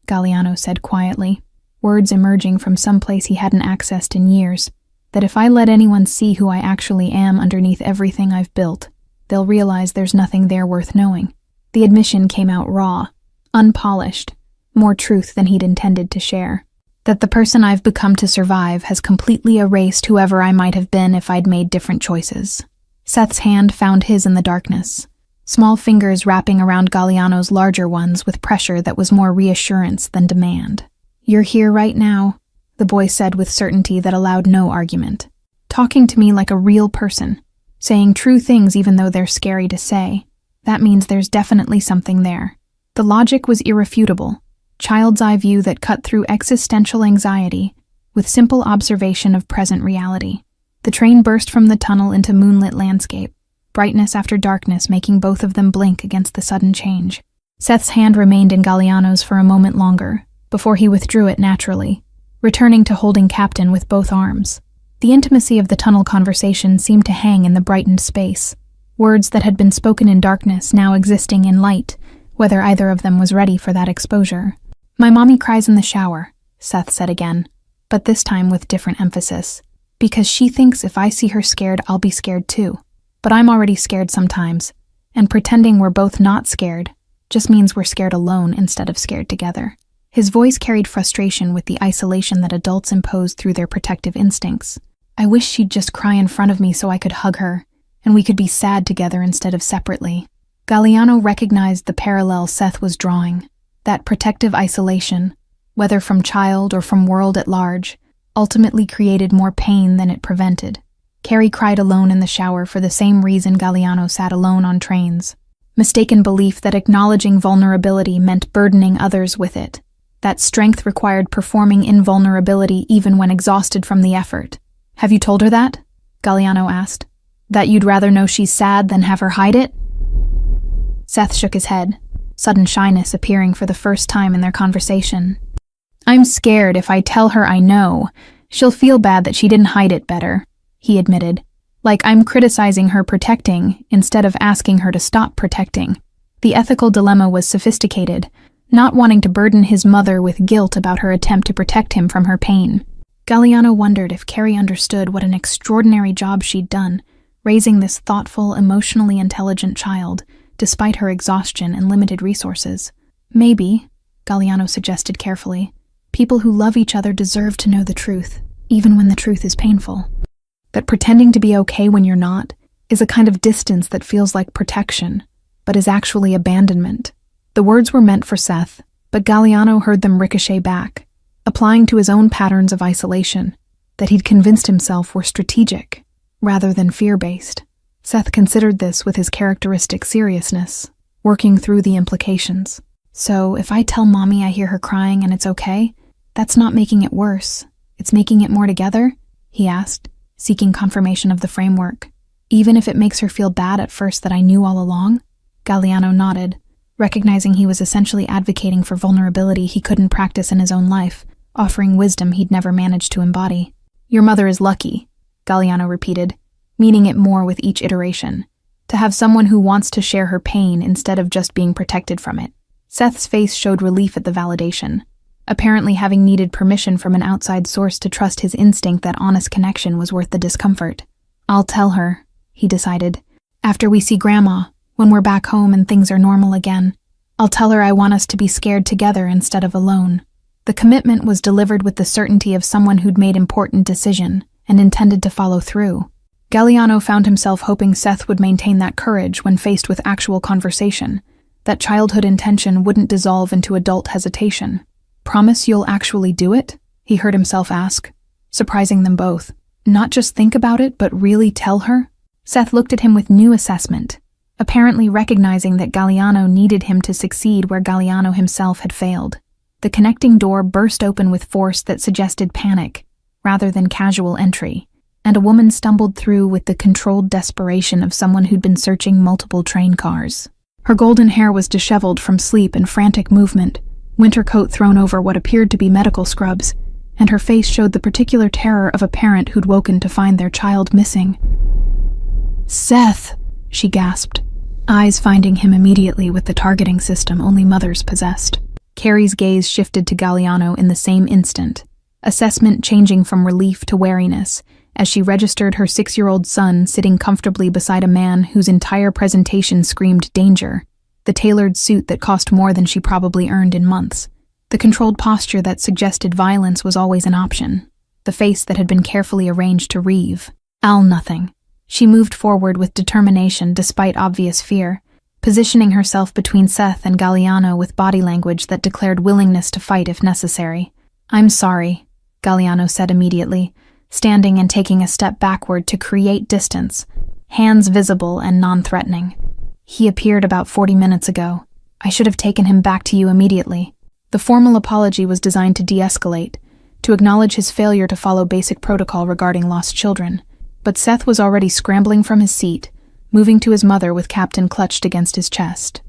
Galliano said quietly, words emerging from someplace he hadn't accessed in years, that if I let anyone see who I actually am underneath everything I've built, they'll realize there's nothing there worth knowing. The admission came out raw, unpolished, more truth than he'd intended to share. That the person I've become to survive has completely erased whoever I might have been if I'd made different choices. Seth's hand found his in the darkness, small fingers wrapping around Galliano's larger ones with pressure that was more reassurance than demand. You're here right now, the boy said with certainty that allowed no argument. Talking to me like a real person, saying true things even though they're scary to say. That means there's definitely something there. The logic was irrefutable, child's eye view that cut through existential anxiety with simple observation of present reality. The train burst from the tunnel into moonlit landscape, brightness after darkness making both of them blink against the sudden change. Seth's hand remained in Galliano's for a moment longer, before he withdrew it naturally, returning to holding Captain with both arms. The intimacy of the tunnel conversation seemed to hang in the brightened space, words that had been spoken in darkness now existing in light, whether either of them was ready for that exposure. My mommy cries in the shower, Seth said again, but this time with different emphasis. Because she thinks if I see her scared, I'll be scared too. But I'm already scared sometimes, and pretending we're both not scared just means we're scared alone instead of scared together. His voice carried frustration with the isolation that adults impose through their protective instincts. I wish she'd just cry in front of me so I could hug her, and we could be sad together instead of separately. Galliano recognized the parallel Seth was drawing. That protective isolation, whether from child or from world at large, ultimately created more pain than it prevented. Carrie cried alone in the shower for the same reason Galliano sat alone on trains. Mistaken belief that acknowledging vulnerability meant burdening others with it. That strength required performing invulnerability even when exhausted from the effort. Have you told her that? Galliano asked. That you'd rather know she's sad than have her hide it? Seth shook his head, sudden shyness appearing for the first time in their conversation. I'm scared if I tell her I know, she'll feel bad that she didn't hide it better, he admitted. Like I'm criticizing her protecting instead of asking her to stop protecting. The ethical dilemma was sophisticated, not wanting to burden his mother with guilt about her attempt to protect him from her pain. Galliano wondered if Carrie understood what an extraordinary job she'd done, raising this thoughtful, emotionally intelligent child, despite her exhaustion and limited resources. Maybe, Galliano suggested carefully, people who love each other deserve to know the truth, even when the truth is painful. That pretending to be okay when you're not is a kind of distance that feels like protection, but is actually abandonment. The words were meant for Seth, but Galliano heard them ricochet back, applying to his own patterns of isolation, that he'd convinced himself were strategic, rather than fear-based. Seth considered this with his characteristic seriousness, working through the implications. So, if I tell Mommy I hear her crying and it's okay, that's not making it worse. It's making it more together? He asked, seeking confirmation of the framework. Even if it makes her feel bad at first that I knew all along? Galliano nodded, recognizing he was essentially advocating for vulnerability he couldn't practice in his own life, offering wisdom he'd never managed to embody. Your mother is lucky, Galliano repeated, meaning it more with each iteration. To have someone who wants to share her pain instead of just being protected from it. Seth's face showed relief at the validation, apparently having needed permission from an outside source to trust his instinct that honest connection was worth the discomfort. "I'll tell her," he decided. "After we see Grandma, when we're back home and things are normal again. I'll tell her I want us to be scared together instead of alone." The commitment was delivered with the certainty of someone who'd made important decision and intended to follow through. Galliano found himself hoping Seth would maintain that courage when faced with actual conversation, that childhood intention wouldn't dissolve into adult hesitation. "Promise you'll actually do it?" he heard himself ask, surprising them both. "Not just think about it, but really tell her?" Seth looked at him with new assessment, apparently recognizing that Galliano needed him to succeed where Galliano himself had failed. The connecting door burst open with force that suggested panic, rather than casual entry, and a woman stumbled through with the controlled desperation of someone who'd been searching multiple train cars. Her golden hair was disheveled from sleep and frantic movement, winter coat thrown over what appeared to be medical scrubs, and her face showed the particular terror of a parent who'd woken to find their child missing. "Seth!" she gasped, eyes finding him immediately with the targeting system only mothers possessed. Carrie's gaze shifted to Galliano in the same instant, assessment changing from relief to wariness, as she registered her 6-year-old son sitting comfortably beside a man whose entire presentation screamed danger, the tailored suit that cost more than she probably earned in months. The controlled posture that suggested violence was always an option, the face that had been carefully arranged to reave. "I'll nothing." She moved forward with determination despite obvious fear, positioning herself between Seth and Galliano with body language that declared willingness to fight if necessary. "I'm sorry," Galliano said immediately, standing and taking a step backward to create distance, hands visible and non-threatening. "He appeared about 40 minutes ago. I should have taken him back to you immediately." The formal apology was designed to de-escalate, to acknowledge his failure to follow basic protocol regarding lost children. But Seth was already scrambling from his seat, moving to his mother with Captain clutched against his chest.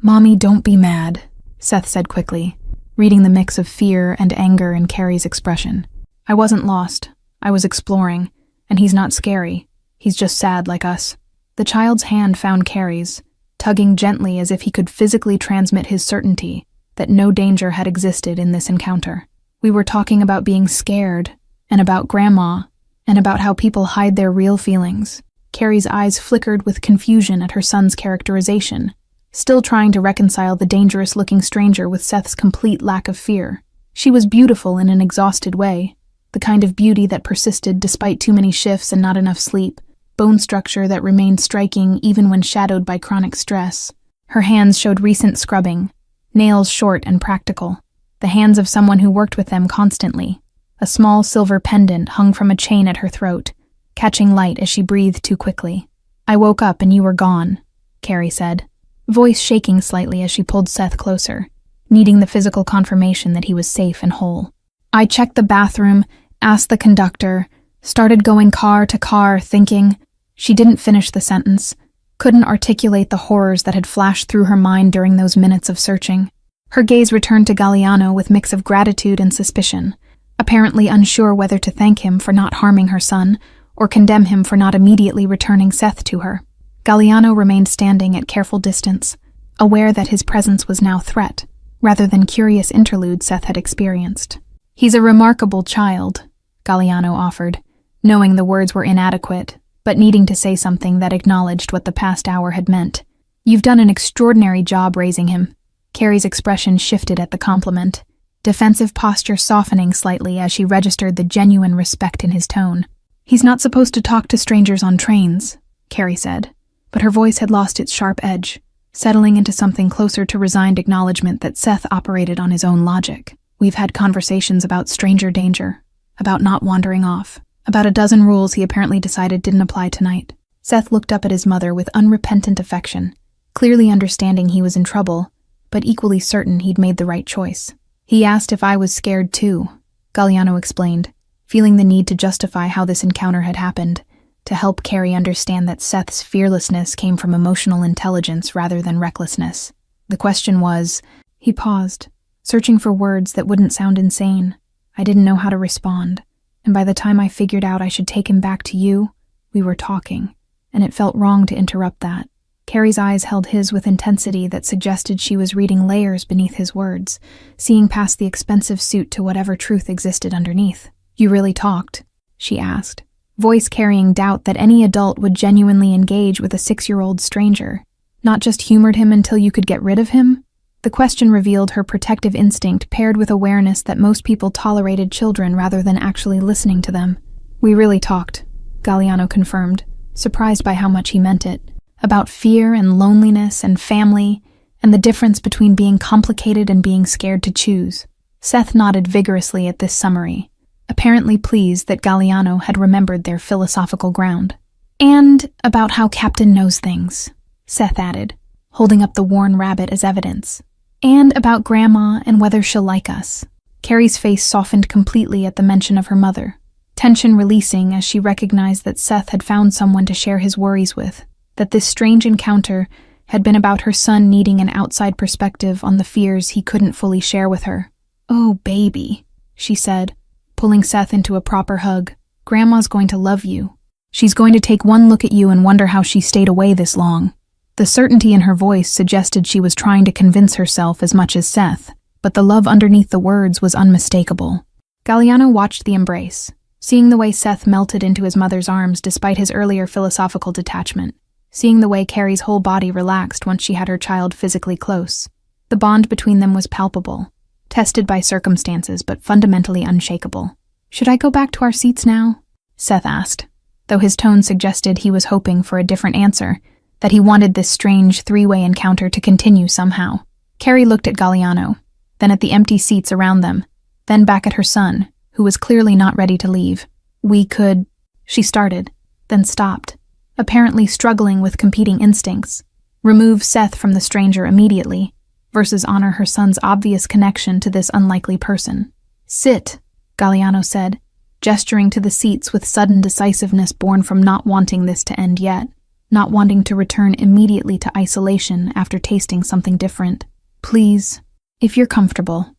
"Mommy, don't be mad," Seth said quickly, reading the mix of fear and anger in Carrie's expression. "I wasn't lost. I was exploring, and he's not scary. He's just sad like us." The child's hand found Carrie's, tugging gently as if he could physically transmit his certainty that no danger had existed in this encounter. "We were talking about being scared, and about Grandma, and about how people hide their real feelings." Carrie's eyes flickered with confusion at her son's characterization, still trying to reconcile the dangerous-looking stranger with Seth's complete lack of fear. She was beautiful in an exhausted way, the kind of beauty that persisted despite too many shifts and not enough sleep, bone structure that remained striking even when shadowed by chronic stress. Her hands showed recent scrubbing, nails short and practical, the hands of someone who worked with them constantly. A small silver pendant hung from a chain at her throat, catching light as she breathed too quickly. "I woke up and you were gone," Carrie said, voice shaking slightly as she pulled Seth closer, needing the physical confirmation that he was safe and whole. "I checked the bathroom, asked the conductor, started going car to car, thinking—" She didn't finish the sentence, couldn't articulate the horrors that had flashed through her mind during those minutes of searching. Her gaze returned to Galliano with mix of gratitude and suspicion, apparently unsure whether to thank him for not harming her son or condemn him for not immediately returning Seth to her. Galliano remained standing at careful distance, aware that his presence was now threat, rather than curious interlude Seth had experienced. "He's a remarkable child," Galliano offered, knowing the words were inadequate, but needing to say something that acknowledged what the past hour had meant. "You've done an extraordinary job raising him." Carrie's expression shifted at the compliment, defensive posture softening slightly as she registered the genuine respect in his tone. "He's not supposed to talk to strangers on trains," Carrie said, but her voice had lost its sharp edge, settling into something closer to resigned acknowledgement that Seth operated on his own logic. "We've had conversations about stranger danger, about not wandering off, about a dozen rules he apparently decided didn't apply tonight." Seth looked up at his mother with unrepentant affection, clearly understanding he was in trouble, but equally certain he'd made the right choice. "He asked if I was scared too," Galliano explained, feeling the need to justify how this encounter had happened, to help Carrie understand that Seth's fearlessness came from emotional intelligence rather than recklessness. The question was— He paused, searching for words that wouldn't sound insane. "I didn't know how to respond, and by the time I figured out I should take him back to you, we were talking, and it felt wrong to interrupt that. Carrie's eyes held his with intensity that suggested she was reading layers beneath his words, seeing past the expensive suit to whatever truth existed underneath. "You really talked?" she asked, voice carrying doubt that any adult would genuinely engage with a 6-year-old stranger. "Not just humored him until you could get rid of him?" The question revealed her protective instinct paired with awareness that most people tolerated children rather than actually listening to them. "We really talked," Galliano confirmed, surprised by how much he meant it. About fear and loneliness and family, and the difference between being complicated and being scared to choose. Seth nodded vigorously at this summary, apparently pleased that Galliano had remembered their philosophical ground. "And about how Captain knows things," Seth added, holding up the worn rabbit as evidence. "And about Grandma and whether she'll like us." Carrie's face softened completely at the mention of her mother, tension releasing as she recognized that Seth had found someone to share his worries with, that this strange encounter had been about her son needing an outside perspective on the fears he couldn't fully share with her. "Oh, baby," she said, pulling Seth into a proper hug. "Grandma's going to love you. She's going to take one look at you and wonder how she stayed away this long." The certainty in her voice suggested she was trying to convince herself as much as Seth, but the love underneath the words was unmistakable. Galliano watched the embrace, seeing the way Seth melted into his mother's arms despite his earlier philosophical detachment, seeing the way Carrie's whole body relaxed once she had her child physically close. The bond between them was palpable, tested by circumstances but fundamentally unshakable. "Should I go back to our seats now?" Seth asked, though his tone suggested he was hoping for a different answer, that he wanted this strange three-way encounter to continue somehow. Carrie looked at Galliano, then at the empty seats around them, then back at her son, who was clearly not ready to leave. "We could," she started, then stopped, apparently struggling with competing instincts. Remove Seth from the stranger immediately, versus honor her son's obvious connection to this unlikely person. "Sit," Galliano said, gesturing to the seats with sudden decisiveness born from not wanting this to end yet, not wanting to return immediately to isolation after tasting something different. "Please, if you're comfortable,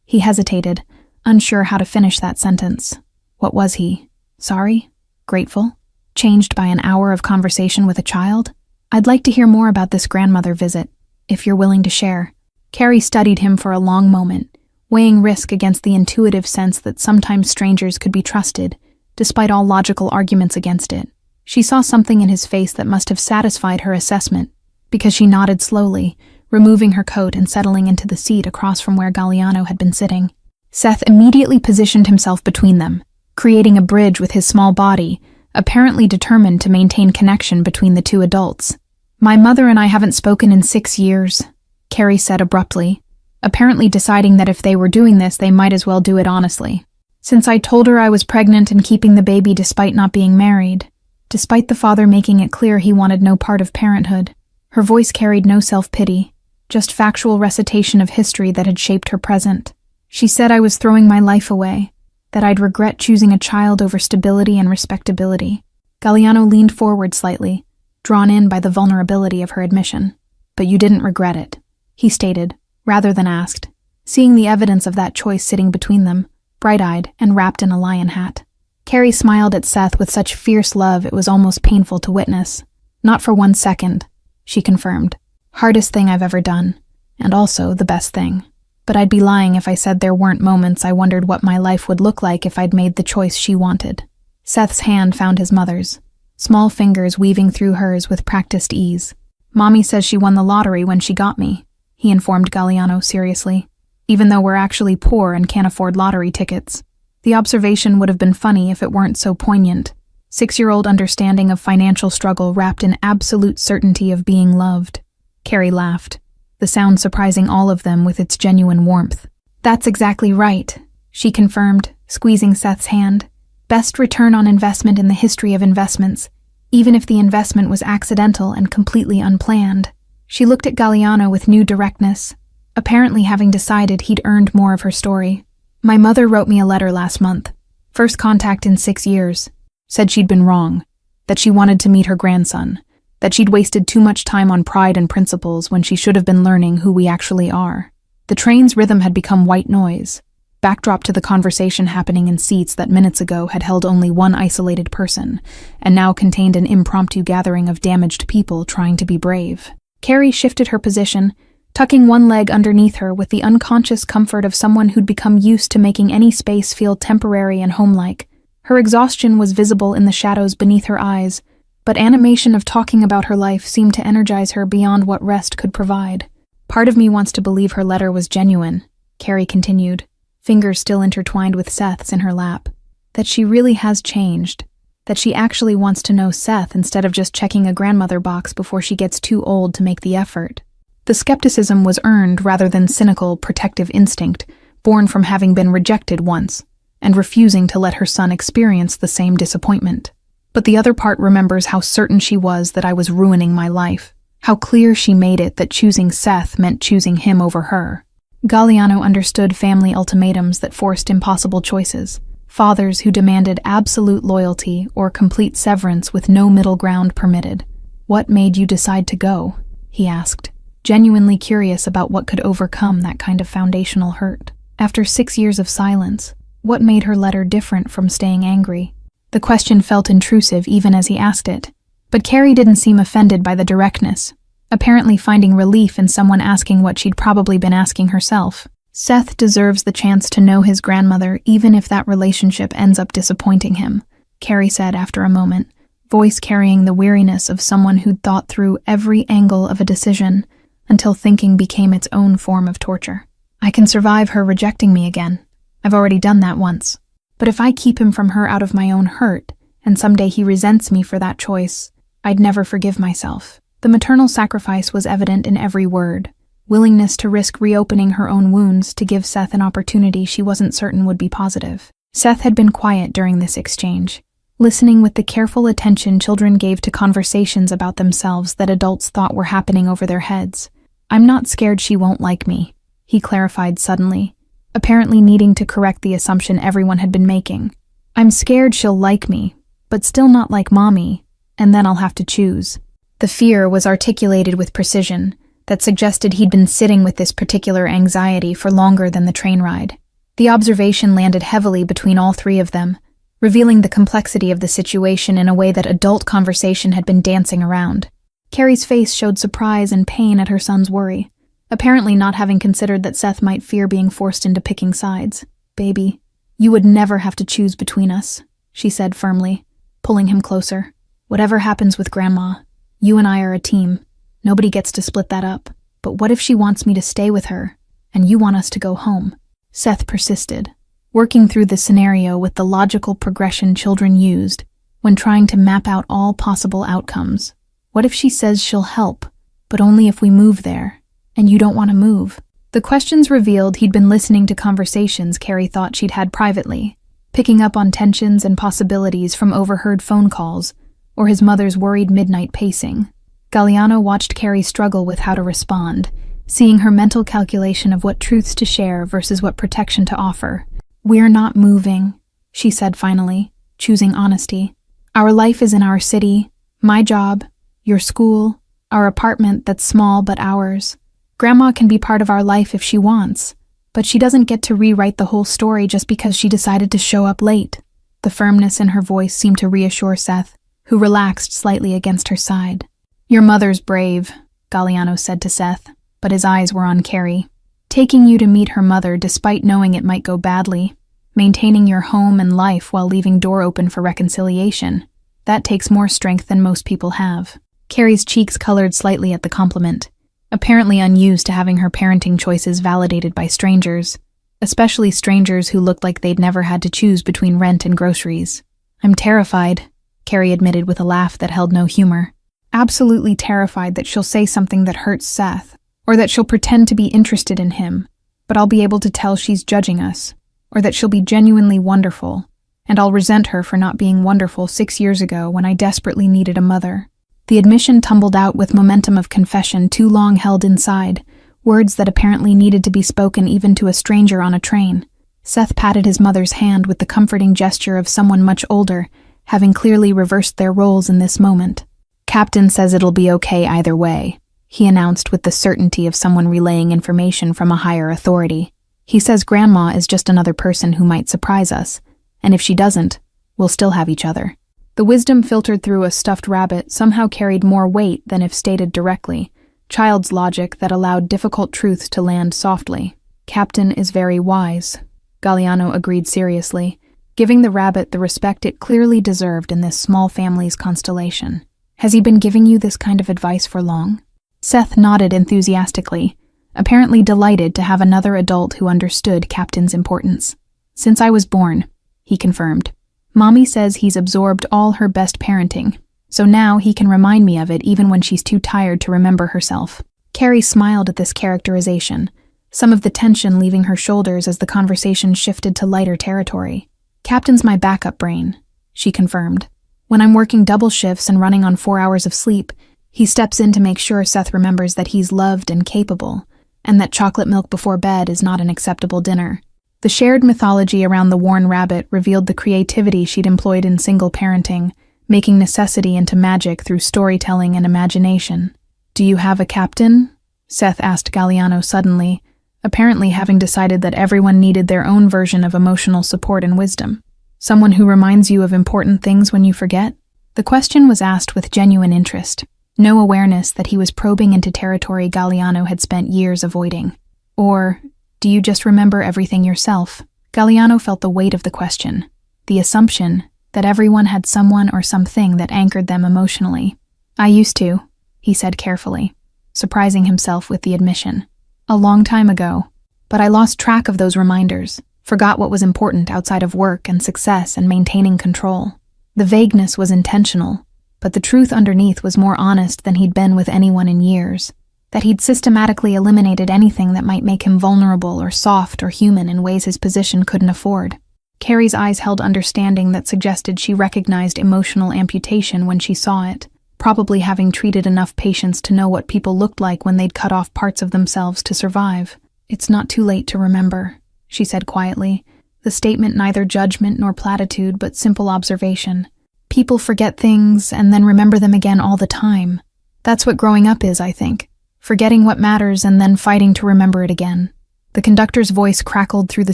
He hesitated, unsure how to finish that sentence. What was he? Sorry? Grateful? Changed by an hour of conversation with a child? "I'd like to hear more about this grandmother visit, if you're willing to share." Carrie studied him for a long moment, weighing risk against the intuitive sense that sometimes strangers could be trusted, despite all logical arguments against it. She saw something in his face that must have satisfied her assessment, because she nodded slowly, removing her coat and settling into the seat across from where Galliano had been sitting. Seth immediately positioned himself between them, creating a bridge with his small body, apparently determined to maintain connection between the two adults. "My mother and I haven't spoken in 6 years, Carrie said abruptly, apparently deciding that if they were doing this, they might as well do it honestly. "Since I told her I was pregnant and keeping the baby despite not being married, despite the father making it clear he wanted no part of parenthood." Her voice carried no self-pity, just factual recitation of history that had shaped her present. "She said I was throwing my life away, that I'd regret choosing a child over stability and respectability." Galliano leaned forward slightly, drawn in by the vulnerability of her admission. "But you didn't regret it," he stated, rather than asked, seeing the evidence of that choice sitting between them, bright-eyed and wrapped in a lion hat. Carrie smiled at Seth with such fierce love it was almost painful to witness. "Not for 1 second, she confirmed. "Hardest thing I've ever done, and also the best thing. But I'd be lying if I said there weren't moments I wondered what my life would look like if I'd made the choice she wanted." Seth's hand found his mother's, small fingers weaving through hers with practiced ease. "Mommy says she won the lottery when she got me," he informed Galliano seriously, "even though we're actually poor and can't afford lottery tickets." The observation would have been funny if it weren't so poignant. 6-year-old understanding of financial struggle wrapped in absolute certainty of being loved. Carrie laughed, the sound surprising all of them with its genuine warmth. "That's exactly right," she confirmed, squeezing Seth's hand. "Best return on investment in the history of investments, even if the investment was accidental and completely unplanned." She looked at Galliano with new directness, apparently having decided he'd earned more of her story. "My mother wrote me a letter last month, first contact in 6 years, said she'd been wrong, that she wanted to meet her grandson, that she'd wasted too much time on pride and principles when she should have been learning who we actually are." The train's rhythm had become white noise, backdrop to the conversation happening in seats that minutes ago had held only one isolated person, and now contained an impromptu gathering of damaged people trying to be brave. Carrie shifted her position, tucking one leg underneath her with the unconscious comfort of someone who'd become used to making any space feel temporary and homelike. Her exhaustion was visible in the shadows beneath her eyes, but animation of talking about her life seemed to energize her beyond what rest could provide. Part of me wants to believe her letter was genuine, Carrie continued, fingers still intertwined with Seth's in her lap. That she really has changed. That she actually wants to know Seth instead of just checking a grandmother box before she gets too old to make the effort. The skepticism was earned rather than cynical, protective instinct, born from having been rejected once, and refusing to let her son experience the same disappointment. But the other part remembers how certain she was that I was ruining my life, how clear she made it that choosing Seth meant choosing him over her. Galliano understood family ultimatums that forced impossible choices, fathers who demanded absolute loyalty or complete severance with no middle ground permitted. "What made you decide to go?" he asked, genuinely curious about what could overcome that kind of foundational hurt. After 6 years of silence, what made her letter different from staying angry? The question felt intrusive even as he asked it, but Carrie didn't seem offended by the directness, apparently finding relief in someone asking what she'd probably been asking herself. Seth deserves the chance to know his grandmother even if that relationship ends up disappointing him, Carrie said after a moment, voice carrying the weariness of someone who'd thought through every angle of a decision until thinking became its own form of torture. I can survive her rejecting me again. I've already done that once. But if I keep him from her out of my own hurt, and someday he resents me for that choice, I'd never forgive myself. The maternal sacrifice was evident in every word, willingness to risk reopening her own wounds to give Seth an opportunity she wasn't certain would be positive. Seth had been quiet during this exchange, listening with the careful attention children gave to conversations about themselves that adults thought were happening over their heads. "I'm not scared she won't like me," he clarified suddenly, apparently needing to correct the assumption everyone had been making. "I'm scared she'll like me, but still not like Mommy, and then I'll have to choose." The fear was articulated with precision that suggested he'd been sitting with this particular anxiety for longer than the train ride. The observation landed heavily between all three of them, revealing the complexity of the situation in a way that adult conversation had been dancing around. Carrie's face showed surprise and pain at her son's worry, apparently not having considered that Seth might fear being forced into picking sides. "Baby, you would never have to choose between us," she said firmly, pulling him closer. "Whatever happens with Grandma, you and I are a team. Nobody gets to split that up. But what if she wants me to stay with her, and you want us to go home?" Seth persisted, working through the scenario with the logical progression children used when trying to map out all possible outcomes. What if she says she'll help, but only if we move there, and you don't want to move? The questions revealed he'd been listening to conversations Carrie thought she'd had privately, picking up on tensions and possibilities from overheard phone calls or his mother's worried midnight pacing. Galliano watched Carrie struggle with how to respond, seeing her mental calculation of what truths to share versus what protection to offer. "We're not moving," she said finally, choosing honesty. "Our life is in our city, my job, your school, our apartment that's small but ours. Grandma can be part of our life if she wants, but she doesn't get to rewrite the whole story just because she decided to show up late." The firmness in her voice seemed to reassure Seth, who relaxed slightly against her side. "Your mother's brave," Galliano said to Seth, but his eyes were on Carrie. "Taking you to meet her mother despite knowing it might go badly, maintaining your home and life while leaving door open for reconciliation, that takes more strength than most people have." Carrie's cheeks colored slightly at the compliment, apparently unused to having her parenting choices validated by strangers, especially strangers who looked like they'd never had to choose between rent and groceries. "I'm terrified," Carrie admitted with a laugh that held no humor. "Absolutely terrified that she'll say something that hurts Seth, or that she'll pretend to be interested in him, but I'll be able to tell she's judging us, or that she'll be genuinely wonderful, and I'll resent her for not being wonderful 6 years ago when I desperately needed a mother." The admission tumbled out with momentum of confession too long held inside, words that apparently needed to be spoken even to a stranger on a train. Seth patted his mother's hand with the comforting gesture of someone much older, having clearly reversed their roles in this moment. "Captain says it'll be okay either way," he announced with the certainty of someone relaying information from a higher authority. He says Grandma is just another person who might surprise us, and if she doesn't, we'll still have each other. The wisdom filtered through a stuffed rabbit somehow carried more weight than if stated directly, child's logic that allowed difficult truths to land softly. Captain is very wise, Galliano agreed seriously, giving the rabbit the respect it clearly deserved in this small family's constellation. Has he been giving you this kind of advice for long? Seth nodded enthusiastically, apparently delighted to have another adult who understood Captain's importance. Since I was born, he confirmed. Mommy says he's absorbed all her best parenting, so now he can remind me of it even when she's too tired to remember herself. Carrie smiled at this characterization, some of the tension leaving her shoulders as the conversation shifted to lighter territory. Captain's my backup brain, she confirmed. When I'm working double shifts and running on 4 hours of sleep, he steps in to make sure Seth remembers that he's loved and capable, and that chocolate milk before bed is not an acceptable dinner. The shared mythology around the worn rabbit revealed the creativity she'd employed in single parenting, making necessity into magic through storytelling and imagination. Do you have a captain? Seth asked Galliano suddenly, apparently having decided that everyone needed their own version of emotional support and wisdom. Someone who reminds you of important things when you forget? The question was asked with genuine interest, no awareness that he was probing into territory Galliano had spent years avoiding. Or, do you just remember everything yourself? Galliano felt the weight of the question, the assumption that everyone had someone or something that anchored them emotionally. I used to, he said carefully, surprising himself with the admission. A long time ago, but I lost track of those reminders, forgot what was important outside of work and success and maintaining control. The vagueness was intentional, but the truth underneath was more honest than he'd been with anyone in years, that he'd systematically eliminated anything that might make him vulnerable or soft or human in ways his position couldn't afford. Carrie's eyes held understanding that suggested she recognized emotional amputation when she saw it, probably having treated enough patients to know what people looked like when they'd cut off parts of themselves to survive. It's not too late to remember, she said quietly, the statement neither judgment nor platitude but simple observation. People forget things and then remember them again all the time. That's what growing up is, I think. Forgetting what matters and then fighting to remember it again. The conductor's voice crackled through the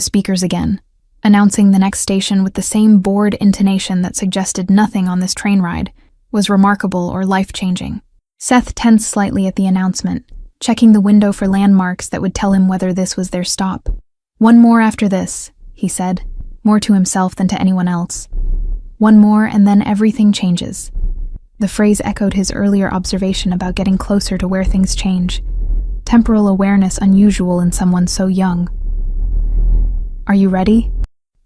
speakers again, announcing the next station with the same bored intonation that suggested nothing on this train ride was remarkable or life-changing. Seth tensed slightly at the announcement, checking the window for landmarks that would tell him whether this was their stop. One more after this, he said, more to himself than to anyone else. One more and then everything changes. The phrase echoed his earlier observation about getting closer to where things change. Temporal awareness unusual in someone so young. Are you ready?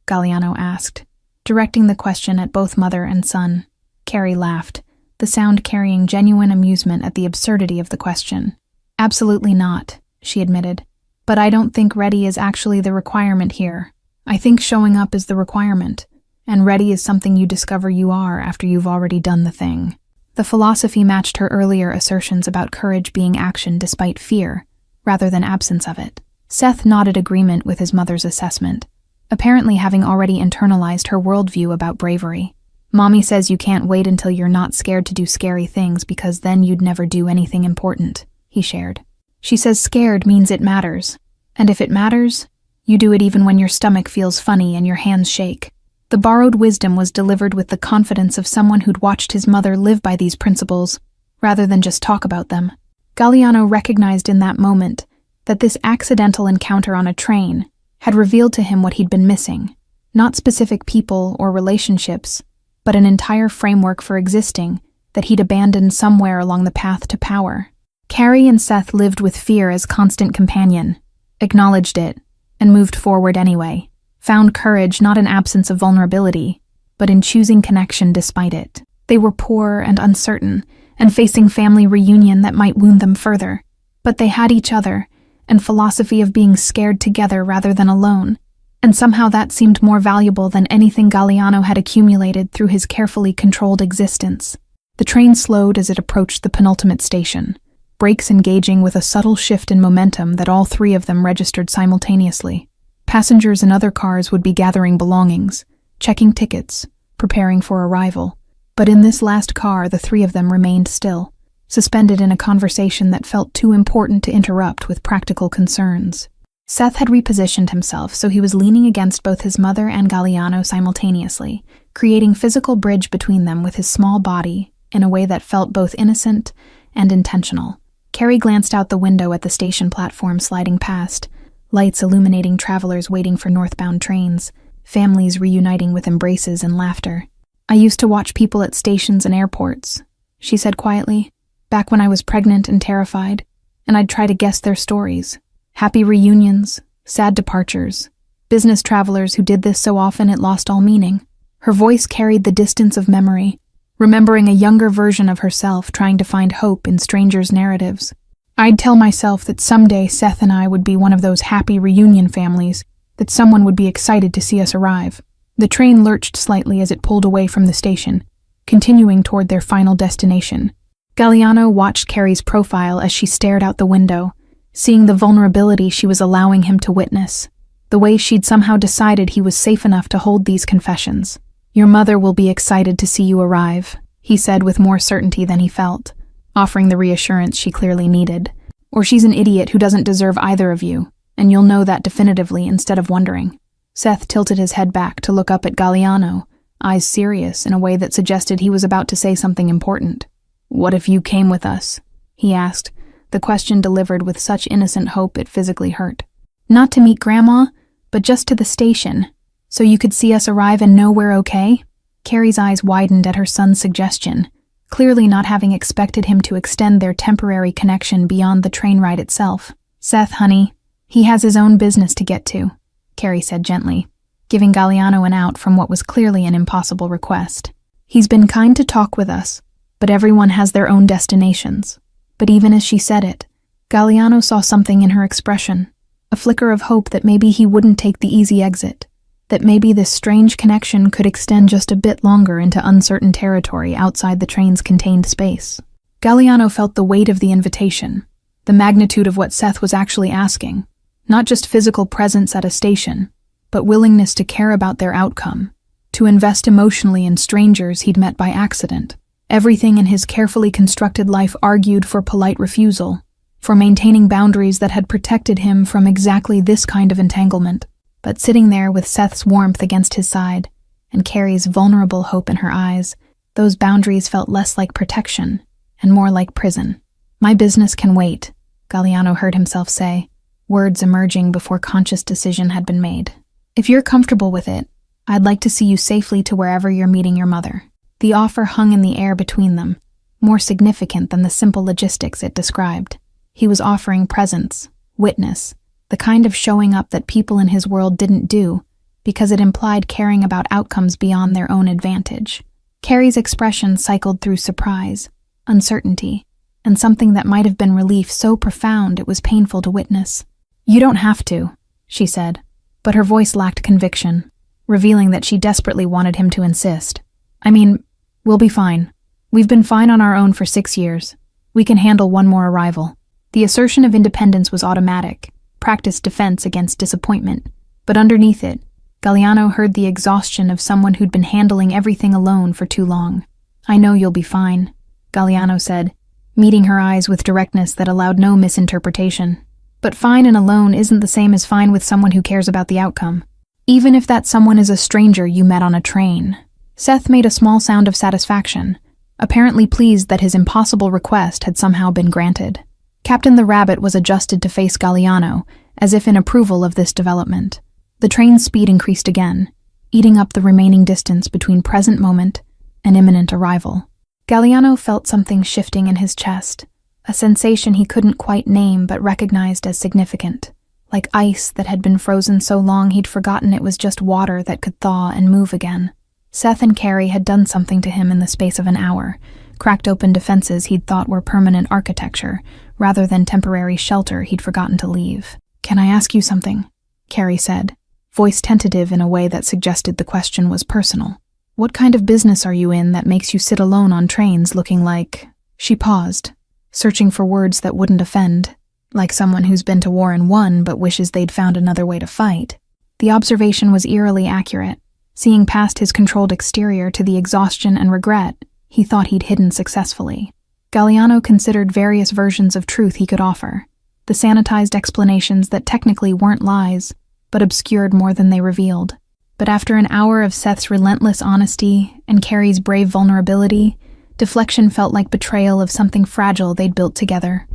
Galliano asked, directing the question at both mother and son. Carrie laughed, the sound carrying genuine amusement at the absurdity of the question. Absolutely not, she admitted. But I don't think ready is actually the requirement here. I think showing up is the requirement, and ready is something you discover you are after you've already done the thing. The philosophy matched her earlier assertions about courage being action despite fear, rather than absence of it. Seth nodded agreement with his mother's assessment, apparently having already internalized her worldview about bravery. Mommy says you can't wait until you're not scared to do scary things because then you'd never do anything important, he shared. She says scared means it matters, and if it matters, you do it even when your stomach feels funny and your hands shake. The borrowed wisdom was delivered with the confidence of someone who'd watched his mother live by these principles, rather than just talk about them. Galliano recognized in that moment that this accidental encounter on a train had revealed to him what he'd been missing, not specific people or relationships, but an entire framework for existing that he'd abandoned somewhere along the path to power. Carrie and Seth lived with fear as constant companion, acknowledged it, and moved forward anyway. Found courage not in absence of vulnerability, but in choosing connection despite it. They were poor and uncertain, and facing family reunion that might wound them further. But they had each other, and philosophy of being scared together rather than alone, and somehow that seemed more valuable than anything Galliano had accumulated through his carefully controlled existence. The train slowed as it approached the penultimate station, brakes engaging with a subtle shift in momentum that all three of them registered simultaneously. Passengers in other cars would be gathering belongings, checking tickets, preparing for arrival. But in this last car, the three of them remained still, suspended in a conversation that felt too important to interrupt with practical concerns. Seth had repositioned himself so he was leaning against both his mother and Galliano simultaneously, creating physical bridge between them with his small body in a way that felt both innocent and intentional. Carrie glanced out the window at the station platform sliding past, lights illuminating travelers waiting for northbound trains, families reuniting with embraces and laughter. "I used to watch people at stations and airports," she said quietly, "back when I was pregnant and terrified, and I'd try to guess their stories. Happy reunions, sad departures, business travelers who did this so often it lost all meaning." Her voice carried the distance of memory, remembering a younger version of herself trying to find hope in strangers' narratives. "I'd tell myself that someday Seth and I would be one of those happy reunion families, that someone would be excited to see us arrive." The train lurched slightly as it pulled away from the station, continuing toward their final destination. Galliano watched Carrie's profile as she stared out the window, seeing the vulnerability she was allowing him to witness, the way she'd somehow decided he was safe enough to hold these confessions. "Your mother will be excited to see you arrive," he said with more certainty than he felt, offering the reassurance she clearly needed. "Or she's an idiot who doesn't deserve either of you, and you'll know that definitively instead of wondering." Seth tilted his head back to look up at Galliano, eyes serious in a way that suggested he was about to say something important. "What if you came with us?" he asked, the question delivered with such innocent hope it physically hurt. "Not to meet Grandma, but just to the station, so you could see us arrive and know we're okay?" Carrie's eyes widened at her son's suggestion, clearly not having expected him to extend their temporary connection beyond the train ride itself. "Seth, honey, he has his own business to get to," Carrie said gently, giving Galliano an out from what was clearly an impossible request. "He's been kind to talk with us, but everyone has their own destinations." But even as she said it, Galliano saw something in her expression, a flicker of hope that maybe he wouldn't take the easy exit, that maybe this strange connection could extend just a bit longer into uncertain territory outside the train's contained space. Galliano felt the weight of the invitation, the magnitude of what Seth was actually asking, not just physical presence at a station, but willingness to care about their outcome, to invest emotionally in strangers he'd met by accident. Everything in his carefully constructed life argued for polite refusal, for maintaining boundaries that had protected him from exactly this kind of entanglement. But sitting there with Seth's warmth against his side, and Carrie's vulnerable hope in her eyes, those boundaries felt less like protection and more like prison. "My business can wait," Galliano heard himself say, words emerging before conscious decision had been made. "If you're comfortable with it, I'd like to see you safely to wherever you're meeting your mother." The offer hung in the air between them, more significant than the simple logistics it described. He was offering presence, witness, the kind of showing up that people in his world didn't do, because it implied caring about outcomes beyond their own advantage. Carrie's expression cycled through surprise, uncertainty, and something that might have been relief so profound it was painful to witness. "You don't have to," she said, but her voice lacked conviction, revealing that she desperately wanted him to insist. "I mean, we'll be fine. We've been fine on our own for 6 years. We can handle one more arrival." The assertion of independence was automatic, practiced defense against disappointment, but underneath it, Galliano heard the exhaustion of someone who'd been handling everything alone for too long. "I know you'll be fine," Galliano said, meeting her eyes with directness that allowed no misinterpretation. "But fine and alone isn't the same as fine with someone who cares about the outcome, even if that someone is a stranger you met on a train." Seth made a small sound of satisfaction, apparently pleased that his impossible request had somehow been granted. Captain the Rabbit was adjusted to face Galliano, as if in approval of this development. The train's speed increased again, eating up the remaining distance between present moment and imminent arrival. Galliano felt something shifting in his chest, a sensation he couldn't quite name but recognized as significant, like ice that had been frozen so long he'd forgotten it was just water that could thaw and move again. Seth and Carrie had done something to him in the space of an hour, cracked open defenses he'd thought were permanent architecture, rather than temporary shelter he'd forgotten to leave. "Can I ask you something?" Carrie said, voice tentative in a way that suggested the question was personal. "What kind of business are you in that makes you sit alone on trains looking like—" She paused, searching for words that wouldn't offend, like someone who's been to war and won but wishes they'd found another way to fight. The observation was eerily accurate. Seeing past his controlled exterior to the exhaustion and regret he thought he'd hidden successfully. Galliano considered various versions of truth he could offer, the sanitized explanations that technically weren't lies, but obscured more than they revealed. But after an hour of Seth's relentless honesty and Carrie's brave vulnerability, deflection felt like betrayal of something fragile they'd built together.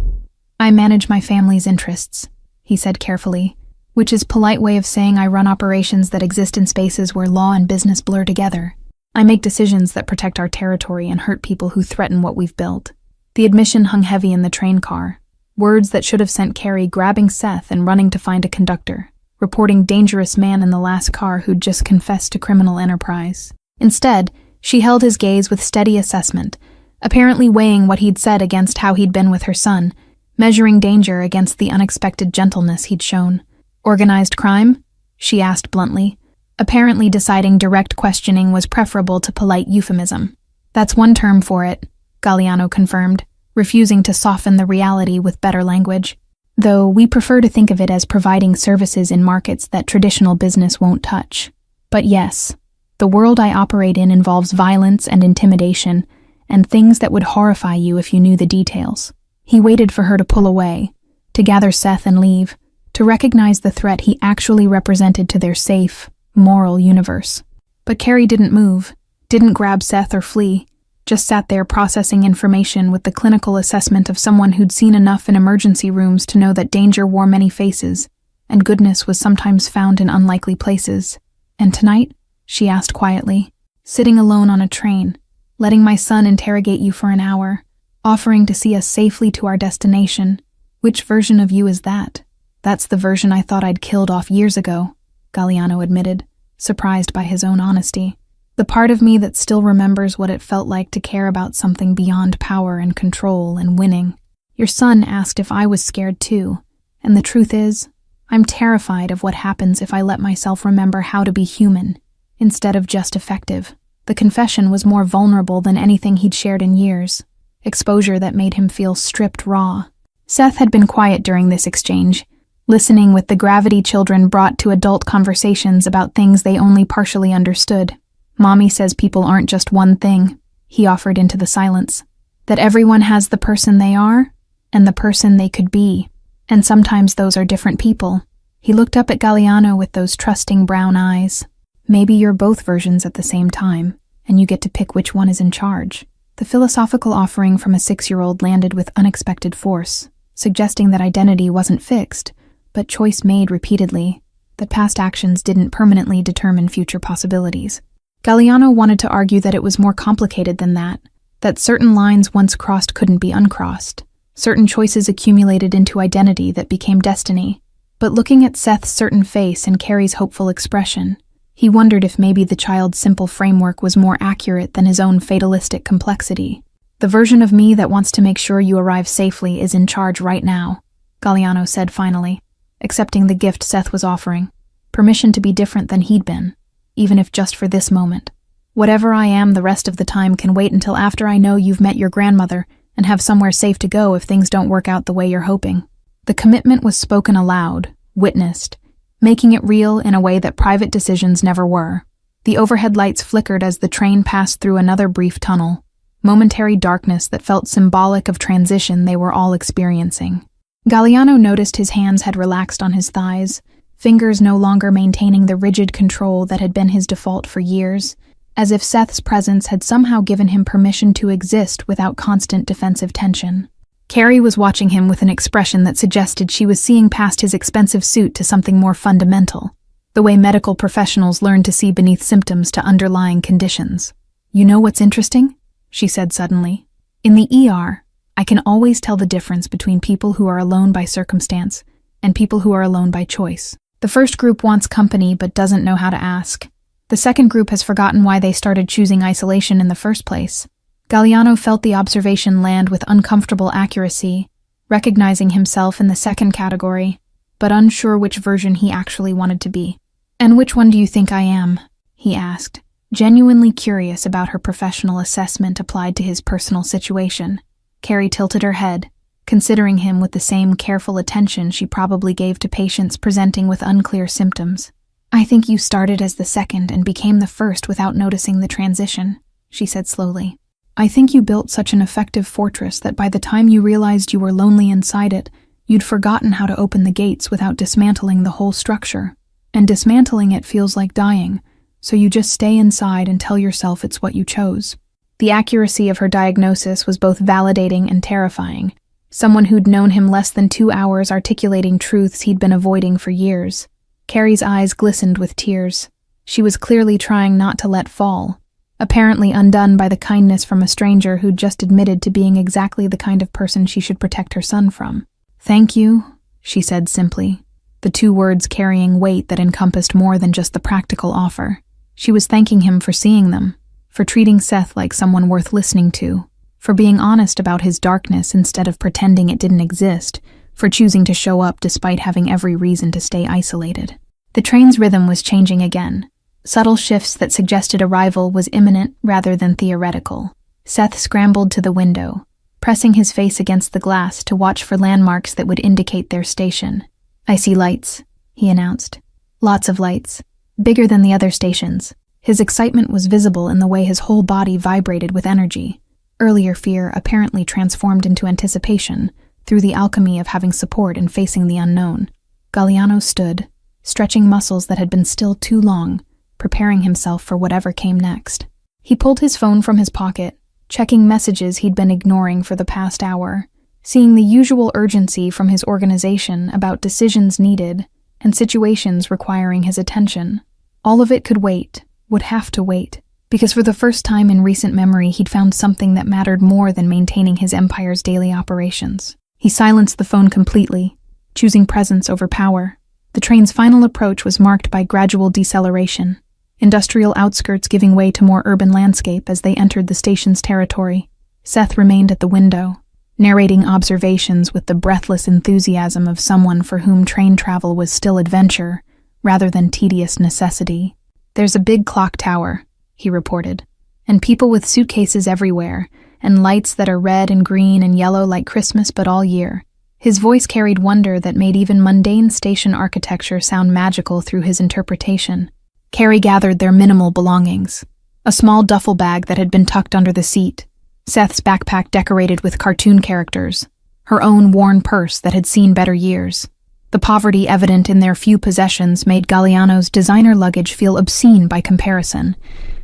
"I manage my family's interests," he said carefully, which is a polite way of saying I run operations that exist in spaces where law and business blur together. "I make decisions that protect our territory and hurt people who threaten what we've built." The admission hung heavy in the train car, words that should have sent Carrie grabbing Seth and running to find a conductor, reporting dangerous man in the last car who'd just confessed to criminal enterprise. Instead, she held his gaze with steady assessment, apparently weighing what he'd said against how he'd been with her son, measuring danger against the unexpected gentleness he'd shown. "Organized crime?" she asked bluntly, apparently deciding direct questioning was preferable to polite euphemism. "That's one term for it," Galliano confirmed, refusing to soften the reality with better language. "Though we prefer to think of it as providing services in markets that traditional business won't touch. But yes, the world I operate in involves violence and intimidation, and things that would horrify you if you knew the details." He waited for her to pull away, to gather Seth and leave, to recognize the threat he actually represented to their safe, moral universe. But Carrie didn't move, didn't grab Seth or flee, just sat there processing information with the clinical assessment of someone who'd seen enough in emergency rooms to know that danger wore many faces, and goodness was sometimes found in unlikely places. "And tonight?" she asked quietly. "Sitting alone on a train, letting my son interrogate you for an hour, offering to see us safely to our destination. Which version of you is that?" "That's the version I thought I'd killed off years ago," Galliano admitted, surprised by his own honesty. "The part of me that still remembers what it felt like to care about something beyond power and control and winning. Your son asked if I was scared too, and the truth is, I'm terrified of what happens if I let myself remember how to be human, instead of just effective." The confession was more vulnerable than anything he'd shared in years, exposure that made him feel stripped raw. Seth had been quiet during this exchange, listening with the gravity children brought to adult conversations about things they only partially understood. "Mommy says people aren't just one thing," he offered into the silence. "That everyone has the person they are and the person they could be, and sometimes those are different people." He looked up at Galliano with those trusting brown eyes. "Maybe you're both versions at the same time, and you get to pick which one is in charge." The philosophical offering from a 6-year-old landed with unexpected force, suggesting that identity wasn't fixed, but choice made repeatedly, that past actions didn't permanently determine future possibilities. Galliano wanted to argue that it was more complicated than that certain lines once crossed couldn't be uncrossed, certain choices accumulated into identity that became destiny. But looking at Seth's certain face and Carrie's hopeful expression, he wondered if maybe the child's simple framework was more accurate than his own fatalistic complexity. "The version of me that wants to make sure you arrive safely is in charge right now," Galliano said finally, accepting the gift Seth was offering, permission to be different than he'd been, even if just for this moment. "Whatever I am the rest of the time can wait until after I know you've met your grandmother and have somewhere safe to go if things don't work out the way you're hoping." The commitment was spoken aloud, witnessed, making it real in a way that private decisions never were. The overhead lights flickered as the train passed through another brief tunnel, momentary darkness that felt symbolic of transition they were all experiencing. Galliano noticed his hands had relaxed on his thighs, fingers no longer maintaining the rigid control that had been his default for years, as if Seth's presence had somehow given him permission to exist without constant defensive tension. Carrie was watching him with an expression that suggested she was seeing past his expensive suit to something more fundamental, the way medical professionals learn to see beneath symptoms to underlying conditions. "You know what's interesting?" she said suddenly. "In the ER, I can always tell the difference between people who are alone by circumstance and people who are alone by choice. The first group wants company but doesn't know how to ask. The second group has forgotten why they started choosing isolation in the first place." Galliano felt the observation land with uncomfortable accuracy, recognizing himself in the second category, but unsure which version he actually wanted to be. "And which one do you think I am?" he asked, genuinely curious about her professional assessment applied to his personal situation. Carrie tilted her head, considering him with the same careful attention she probably gave to patients presenting with unclear symptoms. "I think you started as the second and became the first without noticing the transition," she said slowly. "I think you built such an effective fortress that by the time you realized you were lonely inside it, You'd forgotten how to open the gates without dismantling the whole structure. And dismantling it feels like dying, so you just stay inside and tell yourself it's what you chose. The accuracy of her diagnosis was both validating and terrifying. Someone who'd known him less than 2 hours articulating truths he'd been avoiding for years. Carrie's eyes glistened with tears. She was clearly trying not to let fall, apparently undone by the kindness from a stranger who'd just admitted to being exactly the kind of person she should protect her son from. "Thank you," she said simply, the 2 words carrying weight that encompassed more than just the practical offer. She was thanking him for seeing them, for treating Seth like someone worth listening to, for being honest about his darkness instead of pretending it didn't exist, for choosing to show up despite having every reason to stay isolated. The train's rhythm was changing again. Subtle shifts that suggested arrival was imminent rather than theoretical. Seth scrambled to the window, pressing his face against the glass to watch for landmarks that would indicate their station. "I see lights," he announced. "Lots of lights. Bigger than the other stations." His excitement was visible in the way his whole body vibrated with energy. Earlier fear apparently transformed into anticipation through the alchemy of having support and facing the unknown. Galliano stood, stretching muscles that had been still too long, preparing himself for whatever came next. He pulled his phone from his pocket, checking messages he'd been ignoring for the past hour, seeing the usual urgency from his organization about decisions needed and situations requiring his attention. All of it could wait, would have to wait, because for the first time in recent memory he'd found something that mattered more than maintaining his empire's daily operations. He silenced the phone completely, choosing presence over power. The train's final approach was marked by gradual deceleration, industrial outskirts giving way to more urban landscape as they entered the station's territory. Seth remained at the window, narrating observations with the breathless enthusiasm of someone for whom train travel was still adventure, rather than tedious necessity. "There's a big clock tower," he reported, "and people with suitcases everywhere, and lights that are red and green and yellow like Christmas but all year." His voice carried wonder that made even mundane station architecture sound magical through his interpretation. Carrie gathered their minimal belongings. A small duffel bag that had been tucked under the seat, Seth's backpack decorated with cartoon characters, her own worn purse that had seen better years. The poverty evident in their few possessions made Galliano's designer luggage feel obscene by comparison,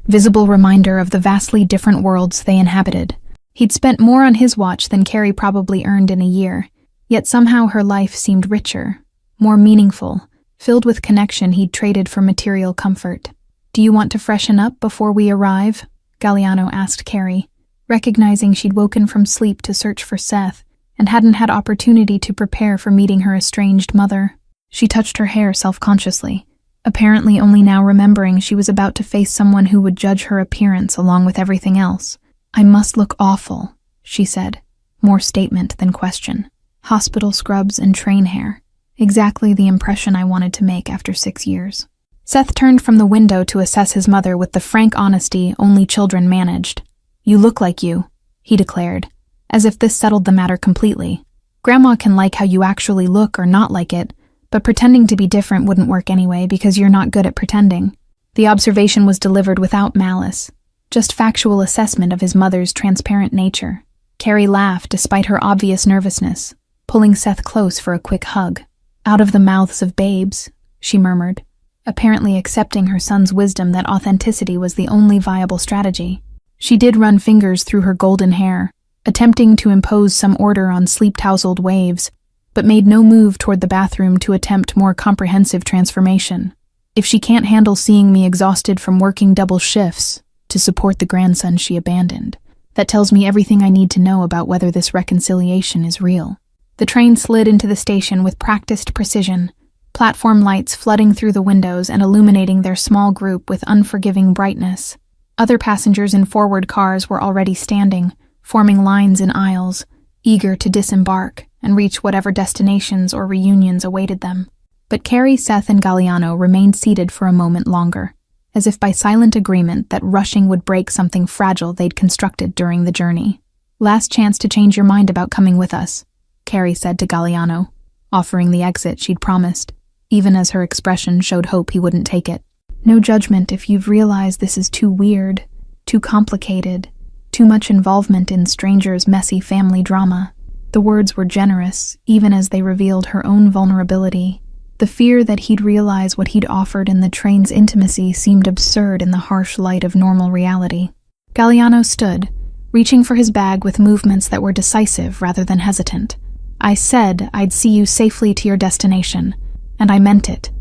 visible reminder of the vastly different worlds they inhabited. He'd spent more on his watch than Carrie probably earned in a year, yet somehow her life seemed richer, more meaningful, filled with connection he'd traded for material comfort. "Do you want to freshen up before we arrive?" Galliano asked Carrie, recognizing she'd woken from sleep to search for Seth and hadn't had opportunity to prepare for meeting her estranged mother. She touched her hair self-consciously, apparently only now remembering she was about to face someone who would judge her appearance along with everything else. "I must look awful," she said, more statement than question. "Hospital scrubs and train hair. Exactly the impression I wanted to make after 6 years." Seth turned from the window to assess his mother with the frank honesty only children managed. "You look like you," he declared, as if this settled the matter completely. "Grandma can like how you actually look or not like it, but pretending to be different wouldn't work anyway because you're not good at pretending." The observation was delivered without malice, just factual assessment of his mother's transparent nature. Carrie laughed despite her obvious nervousness, pulling Seth close for a quick hug. "Out of the mouths of babes," she murmured, apparently accepting her son's wisdom that authenticity was the only viable strategy. She did run fingers through her golden hair, attempting to impose some order on sleep-tousled waves, but made no move toward the bathroom to attempt more comprehensive transformation. "If she can't handle seeing me exhausted from working double shifts to support the grandson she abandoned, that tells me everything I need to know about whether this reconciliation is real." The train slid into the station with practiced precision, platform lights flooding through the windows and illuminating their small group with unforgiving brightness. Other passengers in forward cars were already standing, forming lines in aisles, eager to disembark and reach whatever destinations or reunions awaited them. But Carrie, Seth, and Galliano remained seated for a moment longer, as if by silent agreement that rushing would break something fragile they'd constructed during the journey. "Last chance to change your mind about coming with us," Carrie said to Galliano, offering the exit she'd promised, even as her expression showed hope he wouldn't take it. "No judgment if you've realized this is too weird, too complicated, too much involvement in strangers' messy family drama. The words were generous, even as they revealed her own vulnerability. The fear that he'd realize what he'd offered in the train's intimacy seemed absurd in the harsh light of normal reality. Galliano stood, reaching for his bag with movements that were decisive rather than hesitant. "I said I'd see you safely to your destination, and I meant it,"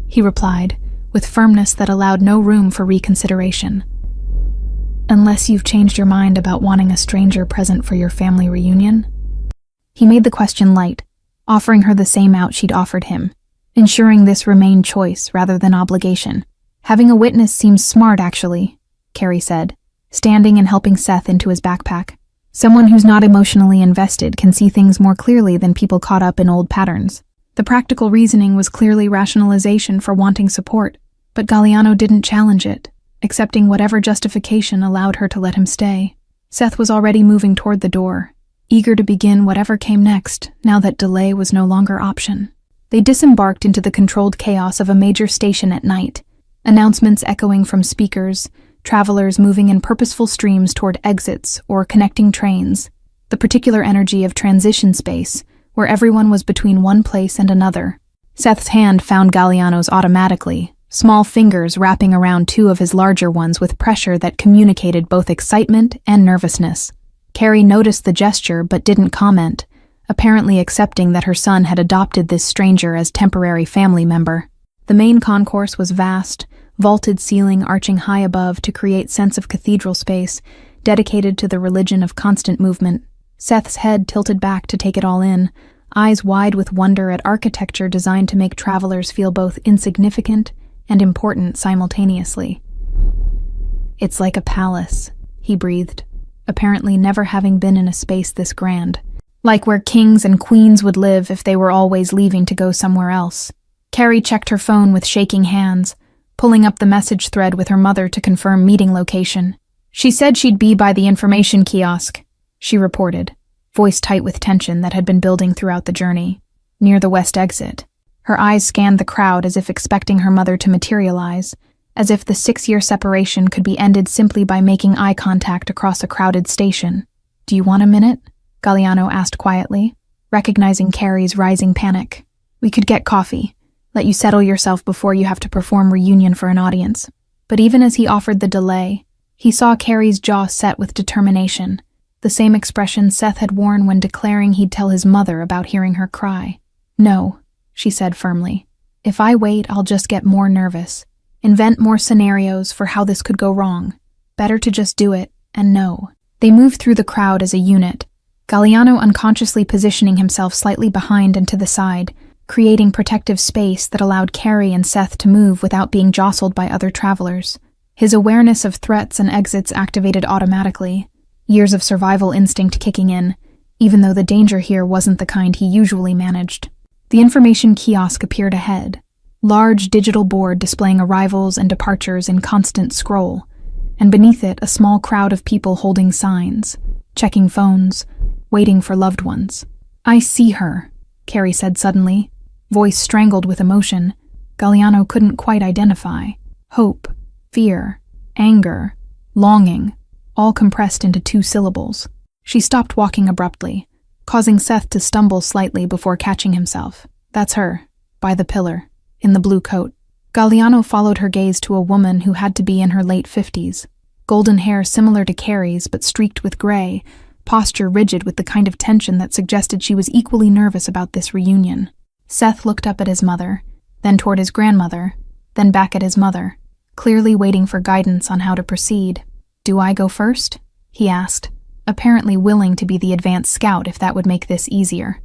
he replied, with firmness that allowed no room for reconsideration. "Unless you've changed your mind about wanting a stranger present for your family reunion?" He made the question light, offering her the same out she'd offered him, ensuring this remained choice rather than obligation. "Having a witness seems smart, actually," Carrie said, standing and helping Seth into his backpack. "Someone who's not emotionally invested can see things more clearly than people caught up in old patterns." The practical reasoning was clearly rationalization for wanting support, but Galliano didn't challenge it, accepting whatever justification allowed her to let him stay. Seth was already moving toward the door, eager to begin whatever came next, now that delay was no longer option. They disembarked into the controlled chaos of a major station at night, announcements echoing from speakers, travelers moving in purposeful streams toward exits or connecting trains, the particular energy of transition space, where everyone was between one place and another. Seth's hand found Galliano's automatically, small fingers wrapping around two of his larger ones with pressure that communicated both excitement and nervousness. Carrie noticed the gesture but didn't comment, apparently accepting that her son had adopted this stranger as temporary family member. The main concourse was vast, vaulted ceiling arching high above to create sense of cathedral space, dedicated to the religion of constant movement. Seth's head tilted back to take it all in, eyes wide with wonder at architecture designed to make travelers feel both insignificant and important simultaneously. "It's like a palace," he breathed, apparently never having been in a space this grand. "Like where kings and queens would live if they were always leaving to go somewhere else." Carrie checked her phone with shaking hands, pulling up the message thread with her mother to confirm meeting location. "She said she'd be by the information kiosk," she reported, voice tight with tension that had been building throughout the journey, near the west exit. Her eyes scanned the crowd as if expecting her mother to materialize, as if the 6-year separation could be ended simply by making eye contact across a crowded station. "Do you want a minute?" Galliano asked quietly, recognizing Carrie's rising panic. "We could get coffee, let you settle yourself before you have to perform reunion for an audience." But even as he offered the delay, he saw Carrie's jaw set with determination, the same expression Seth had worn when declaring he'd tell his mother about hearing her cry. "No," she said firmly. "If I wait, I'll just get more nervous, invent more scenarios for how this could go wrong. Better to just do it, and know." They moved through the crowd as a unit, Galliano unconsciously positioning himself slightly behind and to the side, creating protective space that allowed Carrie and Seth to move without being jostled by other travelers. His awareness of threats and exits activated automatically, years of survival instinct kicking in, even though the danger here wasn't the kind he usually managed. The information kiosk appeared ahead, large digital board displaying arrivals and departures in constant scroll, and beneath it a small crowd of people holding signs, checking phones, waiting for loved ones. "I see her," Carrie said suddenly, voice strangled with emotion Galliano couldn't quite identify. Hope, fear, anger, longing, all compressed into 2 syllables. She stopped walking abruptly, causing Seth to stumble slightly before catching himself. "That's her, by the pillar, in the blue coat." Galliano followed her gaze to a woman who had to be in her late 50s, golden hair similar to Carrie's but streaked with gray, posture rigid with the kind of tension that suggested she was equally nervous about this reunion. Seth looked up at his mother, then toward his grandmother, then back at his mother, clearly waiting for guidance on how to proceed. "Do I go first?" he asked, apparently willing to be the advanced scout if that would make this easier.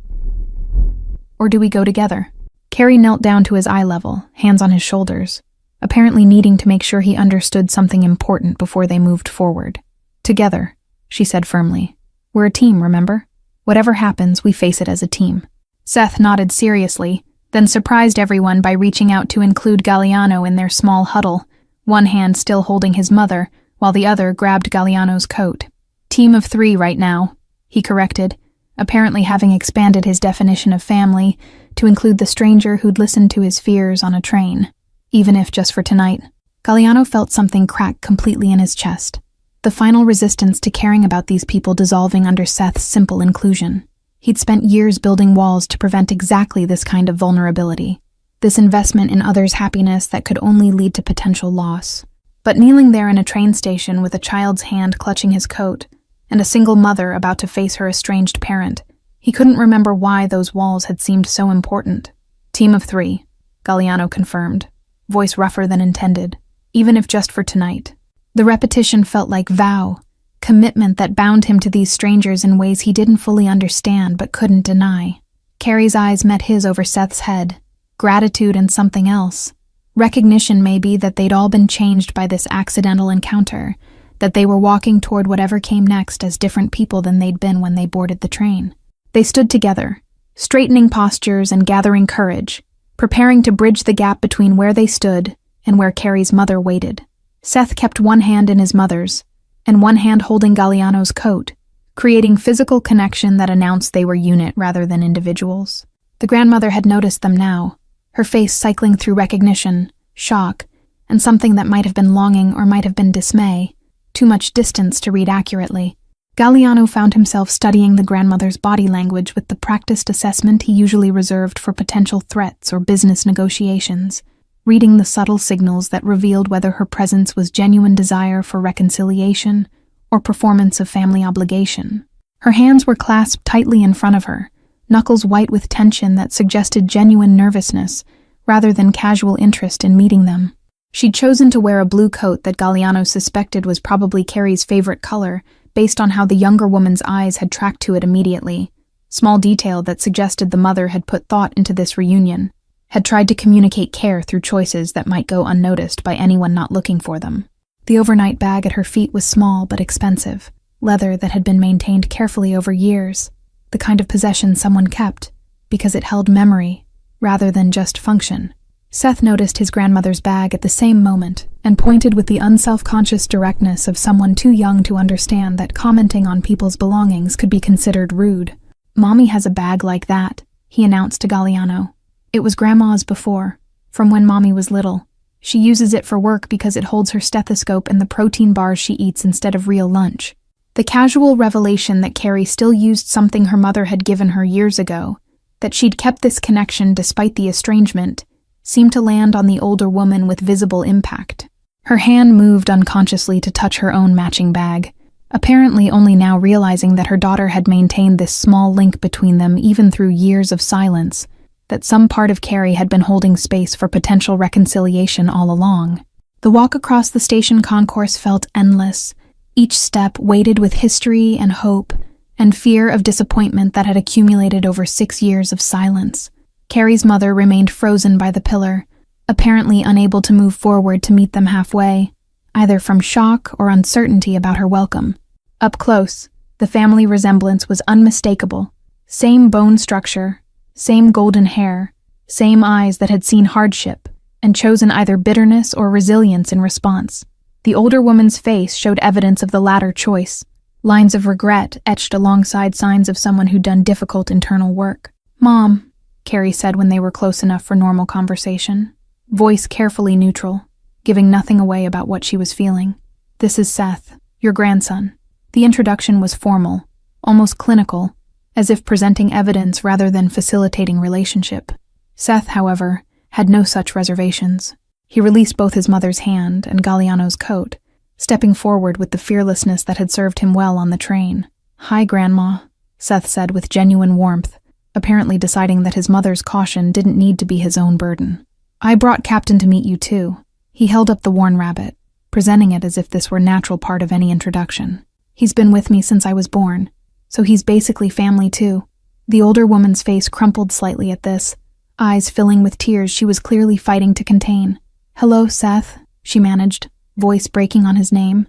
"Or do we go together?" Carrie knelt down to his eye level, hands on his shoulders, apparently needing to make sure he understood something important before they moved forward. "Together," she said firmly. "We're a team, remember? Whatever happens, we face it as a team." Seth nodded seriously, then surprised everyone by reaching out to include Galliano in their small huddle, one hand still holding his mother, while the other grabbed Galliano's coat. "Team of 3 right now," he corrected, apparently having expanded his definition of family to include the stranger who'd listened to his fears on a train, even if just for tonight. Galliano felt something crack completely in his chest, the final resistance to caring about these people dissolving under Seth's simple inclusion. He'd spent years building walls to prevent exactly this kind of vulnerability, this investment in others' happiness that could only lead to potential loss. But kneeling there in a train station with a child's hand clutching his coat, and a single mother about to face her estranged parent, he couldn't remember why those walls had seemed so important. "Team of 3, Galliano confirmed, voice rougher than intended, even if just for tonight. The repetition felt like vow, commitment that bound him to these strangers in ways he didn't fully understand but couldn't deny. Carrie's eyes met his over Seth's head, gratitude and something else. Recognition maybe that they'd all been changed by this accidental encounter, that they were walking toward whatever came next as different people than they'd been when they boarded the train. They stood together, straightening postures and gathering courage, preparing to bridge the gap between where they stood and where Carrie's mother waited. Seth kept one hand in his mother's, and one hand holding Galliano's coat, creating physical connection that announced they were unit rather than individuals. The grandmother had noticed them now, her face cycling through recognition, shock, and something that might have been longing or might have been dismay, too much distance to read accurately. Galliano found himself studying the grandmother's body language with the practiced assessment he usually reserved for potential threats or business negotiations, reading the subtle signals that revealed whether her presence was genuine desire for reconciliation or performance of family obligation. Her hands were clasped tightly in front of her, knuckles white with tension that suggested genuine nervousness rather than casual interest in meeting them. She'd chosen to wear a blue coat that Galliano suspected was probably Carrie's favorite color based on how the younger woman's eyes had tracked to it immediately, small detail that suggested the mother had put thought into this reunion, had tried to communicate care through choices that might go unnoticed by anyone not looking for them. The overnight bag at her feet was small but expensive, leather that had been maintained carefully over years, the kind of possession someone kept because it held memory rather than just function. Seth noticed his grandmother's bag at the same moment and pointed with the unself-conscious directness of someone too young to understand that commenting on people's belongings could be considered rude. "Mommy has a bag like that," he announced to Galliano. "It was Grandma's before, from when Mommy was little. She uses it for work because it holds her stethoscope and the protein bars she eats instead of real lunch." The casual revelation that Carrie still used something her mother had given her years ago, that she'd kept this connection despite the estrangement, seemed to land on the older woman with visible impact. Her hand moved unconsciously to touch her own matching bag, apparently only now realizing that her daughter had maintained this small link between them even through years of silence, that some part of Carrie had been holding space for potential reconciliation all along. The walk across the station concourse felt endless, each step weighted with history and hope and fear of disappointment that had accumulated over 6 years of silence. Carrie's mother remained frozen by the pillar, apparently unable to move forward to meet them halfway, either from shock or uncertainty about her welcome. Up close, the family resemblance was unmistakable. Same bone structure, same golden hair, same eyes that had seen hardship and chosen either bitterness or resilience in response. The older woman's face showed evidence of the latter choice, lines of regret etched alongside signs of someone who'd done difficult internal work. "Mom," Carrie said when they were close enough for normal conversation, voice carefully neutral, giving nothing away about what she was feeling. "This is Seth, your grandson." The introduction was formal, almost clinical, as if presenting evidence rather than facilitating relationship. Seth, however, had no such reservations. He released both his mother's hand and Galliano's coat, stepping forward with the fearlessness that had served him well on the train. "Hi, Grandma," Seth said with genuine warmth, apparently deciding that his mother's caution didn't need to be his own burden. "I brought Captain to meet you too." He held up the worn rabbit, presenting it as if this were a natural part of any introduction. "He's been with me since I was born, so he's basically family too." The older woman's face crumpled slightly at this, eyes filling with tears she was clearly fighting to contain. "Hello, Seth," she managed, voice breaking on his name.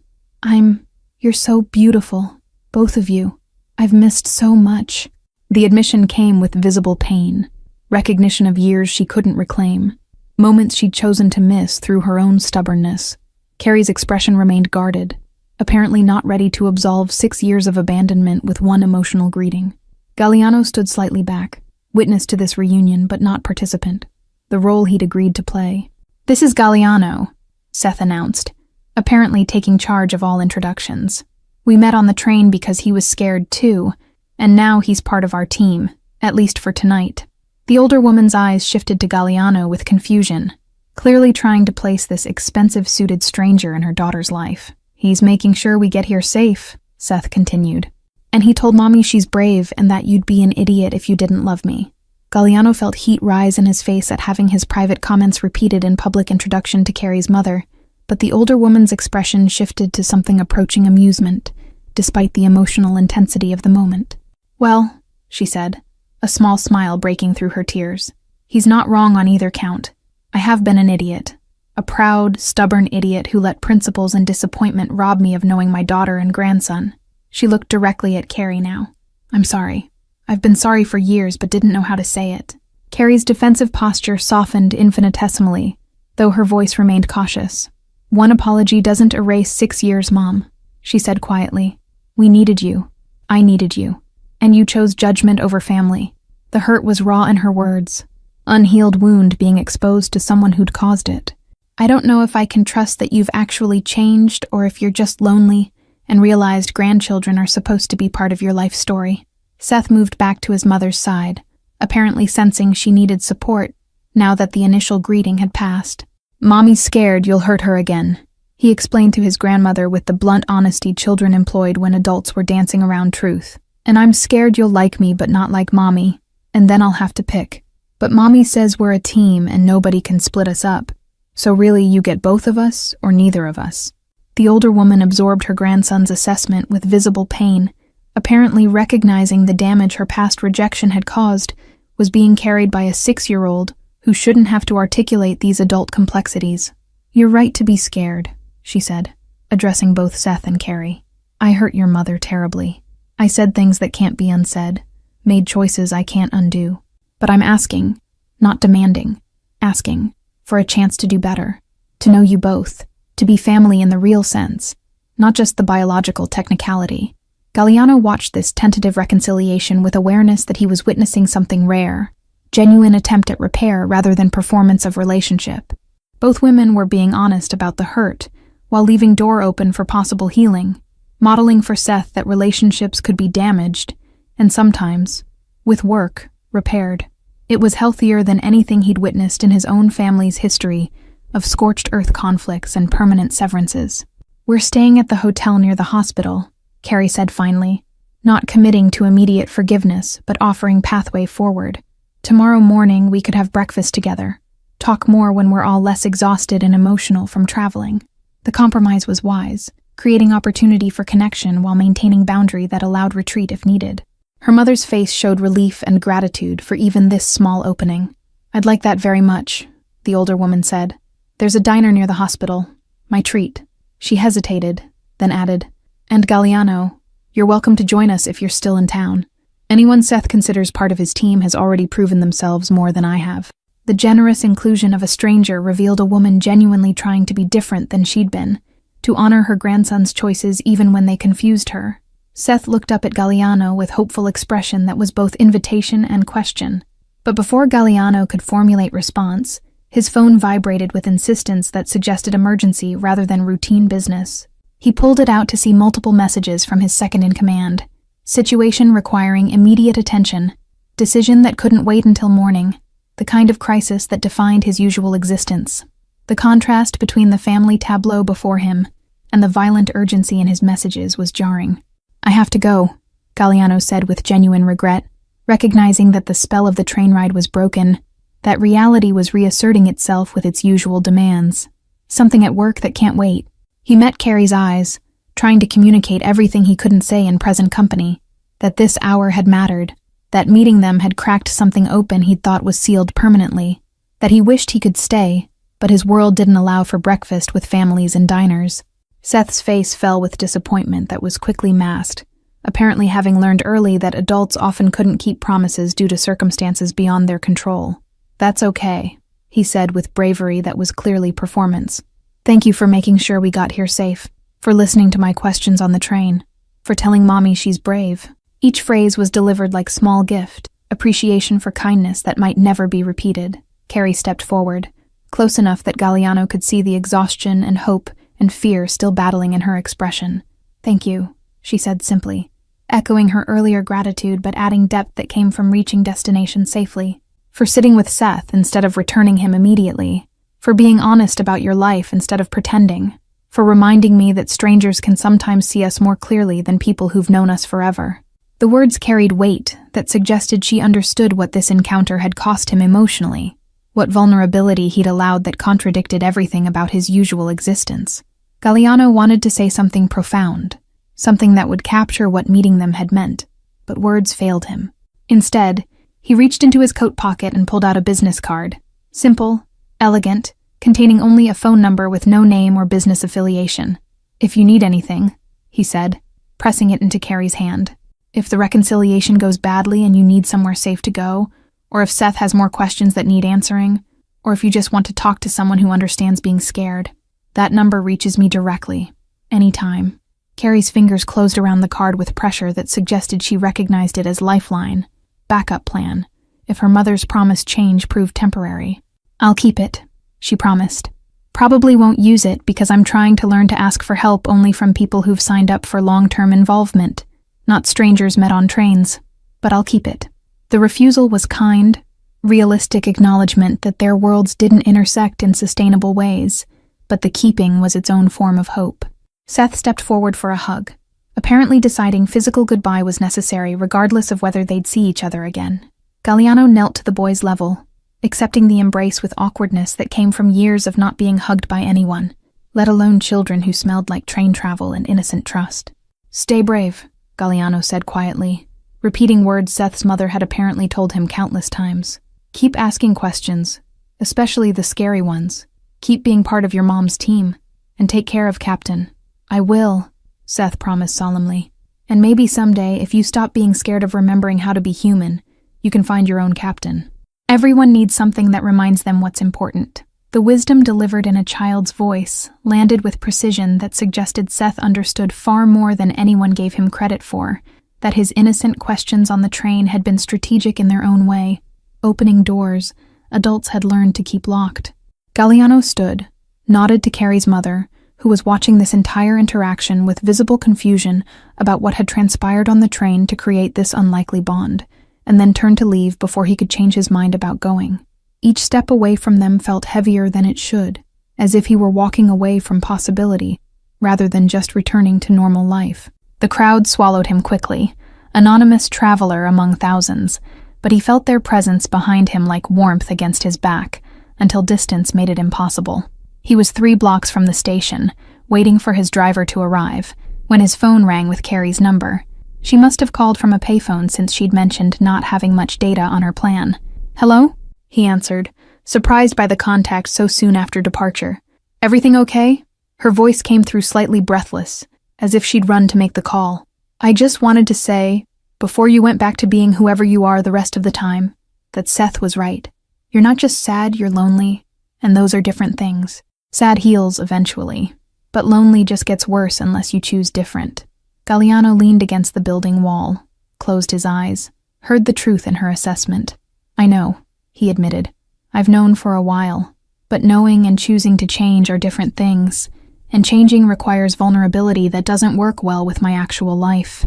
You're so beautiful, both of you. I've missed so much." The admission came with visible pain, recognition of years she couldn't reclaim, moments she'd chosen to miss through her own stubbornness. Carrie's expression remained guarded, apparently not ready to absolve 6 years of abandonment with one emotional greeting. Galliano stood slightly back, witness to this reunion but not participant, the role he'd agreed to play. "This is Galliano," Seth announced, apparently taking charge of all introductions. "We met on the train because he was scared too, And now he's part of our team, at least for tonight. The older woman's eyes shifted to Galliano with confusion, clearly trying to place this expensive-suited stranger in her daughter's life. He's making sure we get here safe, Seth continued. And he told Mommy she's brave and that you'd be an idiot if you didn't love me. Galliano felt heat rise in his face at having his private comments repeated in public introduction to Carrie's mother, but the older woman's expression shifted to something approaching amusement, despite the emotional intensity of the moment. Well, she said, a small smile breaking through her tears. He's not wrong on either count. I have been an idiot. A proud, stubborn idiot who let principles and disappointment rob me of knowing my daughter and grandson. She looked directly at Carrie now. I'm sorry. I've been sorry for years but didn't know how to say it. Carrie's defensive posture softened infinitesimally, though her voice remained cautious. One apology doesn't erase 6 years, Mom, she said quietly. We needed you. I needed you. And you chose judgment over family. The hurt was raw in her words. Unhealed wound being exposed to someone who'd caused it. I don't know if I can trust that you've actually changed or if you're just lonely and realized grandchildren are supposed to be part of your life story. Seth moved back to his mother's side, apparently sensing she needed support now that the initial greeting had passed. Mommy's scared you'll hurt her again, he explained to his grandmother with the blunt honesty children employed when adults were dancing around truth. And I'm scared you'll like me but not like Mommy, and then I'll have to pick. But Mommy says we're a team and nobody can split us up. So really you get both of us or neither of us. The older woman absorbed her grandson's assessment with visible pain, apparently recognizing the damage her past rejection had caused was being carried by a 6-year-old who shouldn't have to articulate these adult complexities. You're right to be scared, she said, addressing both Seth and Carrie. I hurt your mother terribly. I said things that can't be unsaid, made choices I can't undo. But I'm asking, not demanding, asking for a chance to do better, to know you both, to be family in the real sense, not just the biological technicality. Galliano watched this tentative reconciliation with awareness that he was witnessing something rare, genuine attempt at repair rather than performance of relationship. Both women were being honest about the hurt, while leaving door open for possible healing, modeling for Seth that relationships could be damaged, and sometimes, with work, repaired. It was healthier than anything he'd witnessed in his own family's history of scorched earth conflicts and permanent severances. We're staying at the hotel near the hospital, Carrie said finally, not committing to immediate forgiveness but offering pathway forward. Tomorrow morning we could have breakfast together, talk more when we're all less exhausted and emotional from traveling. The compromise was wise, creating opportunity for connection while maintaining boundary that allowed retreat if needed. Her mother's face showed relief and gratitude for even this small opening. I'd like that very much, the older woman said. There's a diner near the hospital. My treat. She hesitated, then added, And Galliano, you're welcome to join us if you're still in town. Anyone Seth considers part of his team has already proven themselves more than I have. The generous inclusion of a stranger revealed a woman genuinely trying to be different than she'd been, to honor her grandson's choices even when they confused her. Seth looked up at Galliano with hopeful expression that was both invitation and question. But before Galliano could formulate response, his phone vibrated with insistence that suggested emergency rather than routine business. He pulled it out to see multiple messages from his second-in-command. Situation requiring immediate attention. Decision that couldn't wait until morning. The kind of crisis that defined his usual existence. The contrast between the family tableau before him and the violent urgency in his messages was jarring. I have to go, Galliano said with genuine regret, recognizing that the spell of the train ride was broken, that reality was reasserting itself with its usual demands. Something at work that can't wait. He met Carrie's eyes, trying to communicate everything he couldn't say in present company, that this hour had mattered, that meeting them had cracked something open he'd thought was sealed permanently, that he wished he could stay, but his world didn't allow for breakfast with families and diners. Seth's face fell with disappointment that was quickly masked, apparently having learned early that adults often couldn't keep promises due to circumstances beyond their control. That's okay, he said with bravery that was clearly performance. Thank you for making sure we got here safe, for listening to my questions on the train, for telling Mommy she's brave. Each phrase was delivered like small gift, appreciation for kindness that might never be repeated. Carrie stepped forward, close enough that Galliano could see the exhaustion and hope and fear still battling in her expression. Thank you, she said simply, echoing her earlier gratitude but adding depth that came from reaching destination safely. For sitting with Seth instead of returning him immediately. For being honest about your life instead of pretending. For reminding me that strangers can sometimes see us more clearly than people who've known us forever. The words carried weight that suggested she understood what this encounter had cost him emotionally, what vulnerability he'd allowed that contradicted everything about his usual existence. Galliano wanted to say something profound, something that would capture what meeting them had meant, but words failed him. Instead, he reached into his coat pocket and pulled out a business card. Simple, elegant, containing only a phone number with no name or business affiliation. "If you need anything," he said, pressing it into Carrie's hand. "If the reconciliation goes badly and you need somewhere safe to go, or if Seth has more questions that need answering, or if you just want to talk to someone who understands being scared, that number reaches me directly, anytime." Carrie's fingers closed around the card with pressure that suggested she recognized it as lifeline, backup plan, if her mother's promised change proved temporary. "I'll keep it," she promised. "Probably won't use it because I'm trying to learn to ask for help only from people who've signed up for long-term involvement, not strangers met on trains, but I'll keep it." The refusal was kind, realistic acknowledgement that their worlds didn't intersect in sustainable ways, but the keeping was its own form of hope. Seth stepped forward for a hug, apparently deciding physical goodbye was necessary regardless of whether they'd see each other again. Galliano knelt to the boy's level, accepting the embrace with awkwardness that came from years of not being hugged by anyone, let alone children who smelled like train travel and innocent trust. "Stay brave," Galliano said quietly, repeating words Seth's mother had apparently told him countless times. "Keep asking questions, especially the scary ones. Keep being part of your mom's team, and take care of Captain." "I will," Seth promised solemnly. "And maybe someday, if you stop being scared of remembering how to be human, you can find your own captain." Everyone needs something that reminds them what's important. The wisdom delivered in a child's voice landed with precision that suggested Seth understood far more than anyone gave him credit for, that his innocent questions on the train had been strategic in their own way, opening doors adults had learned to keep locked. Galliano stood, nodded to Carrie's mother, who was watching this entire interaction with visible confusion about what had transpired on the train to create this unlikely bond, and then turned to leave before he could change his mind about going. Each step away from them felt heavier than it should, as if he were walking away from possibility, rather than just returning to normal life. The crowd swallowed him quickly, anonymous traveler among thousands, but he felt their presence behind him like warmth against his back, until distance made it impossible. He was 3 blocks from the station, waiting for his driver to arrive, when his phone rang with Carrie's number. She must have called from a payphone since she'd mentioned not having much data on her plan. "Hello?" he answered, surprised by the contact so soon after departure. "Everything okay?" Her voice came through slightly breathless, as if she'd run to make the call. "I just wanted to say, before you went back to being whoever you are the rest of the time, that Seth was right. You're not just sad, you're lonely, and those are different things. Sad heals eventually, but lonely just gets worse unless you choose different." Galliano leaned against the building wall, closed his eyes, heard the truth in her assessment. "I know," he admitted. "I've known for a while, but knowing and choosing to change are different things, and changing requires vulnerability that doesn't work well with my actual life."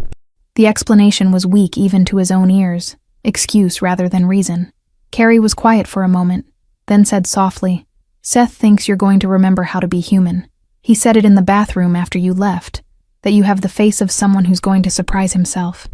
The explanation was weak even to his own ears, excuse rather than reason. Carrie was quiet for a moment, then said softly, "Seth thinks you're going to remember how to be human. He said it in the bathroom after you left, that you have the face of someone who's going to surprise himself.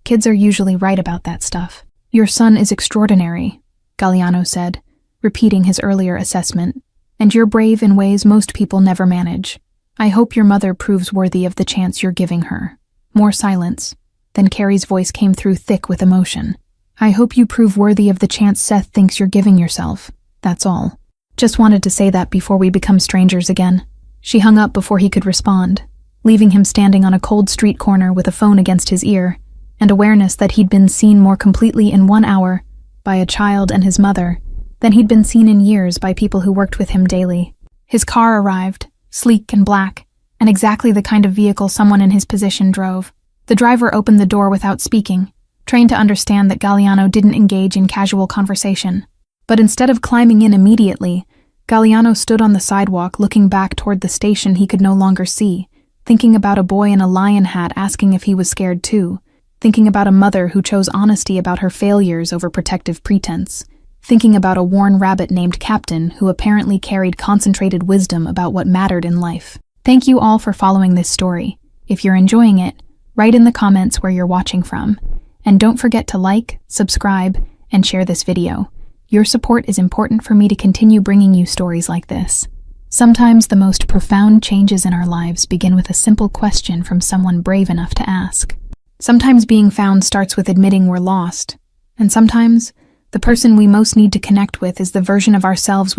Kids are usually right about that stuff." "Your son is extraordinary," Galliano said, repeating his earlier assessment, "and you're brave in ways most people never manage. I hope your mother proves worthy of the chance you're giving her." More silence. Then Carrie's voice came through thick with emotion. "I hope you prove worthy of the chance Seth thinks you're giving yourself. That's all. Just wanted to say that before we become strangers again." She hung up before he could respond, leaving him standing on a cold street corner with a phone against his ear, and awareness that he'd been seen more completely in 1 hour by a child and his mother than he'd been seen in years by people who worked with him daily. His car arrived, sleek and black, and exactly the kind of vehicle someone in his position drove. The driver opened the door without speaking, trained to understand that Galliano didn't engage in casual conversation. But instead of climbing in immediately, Galliano stood on the sidewalk looking back toward the station he could no longer see, thinking about a boy in a lion hat asking if he was scared too, thinking about a mother who chose honesty about her failures over protective pretense, thinking about a worn rabbit named Captain who apparently carried concentrated wisdom about what mattered in life. Thank you all for following this story. If you're enjoying it, write in the comments where you're watching from. And don't forget to like, subscribe, and share this video. Your support is important for me to continue bringing you stories like this. Sometimes the most profound changes in our lives begin with a simple question from someone brave enough to ask. Sometimes being found starts with admitting we're lost, and sometimes the person we most need to connect with is the version of ourselves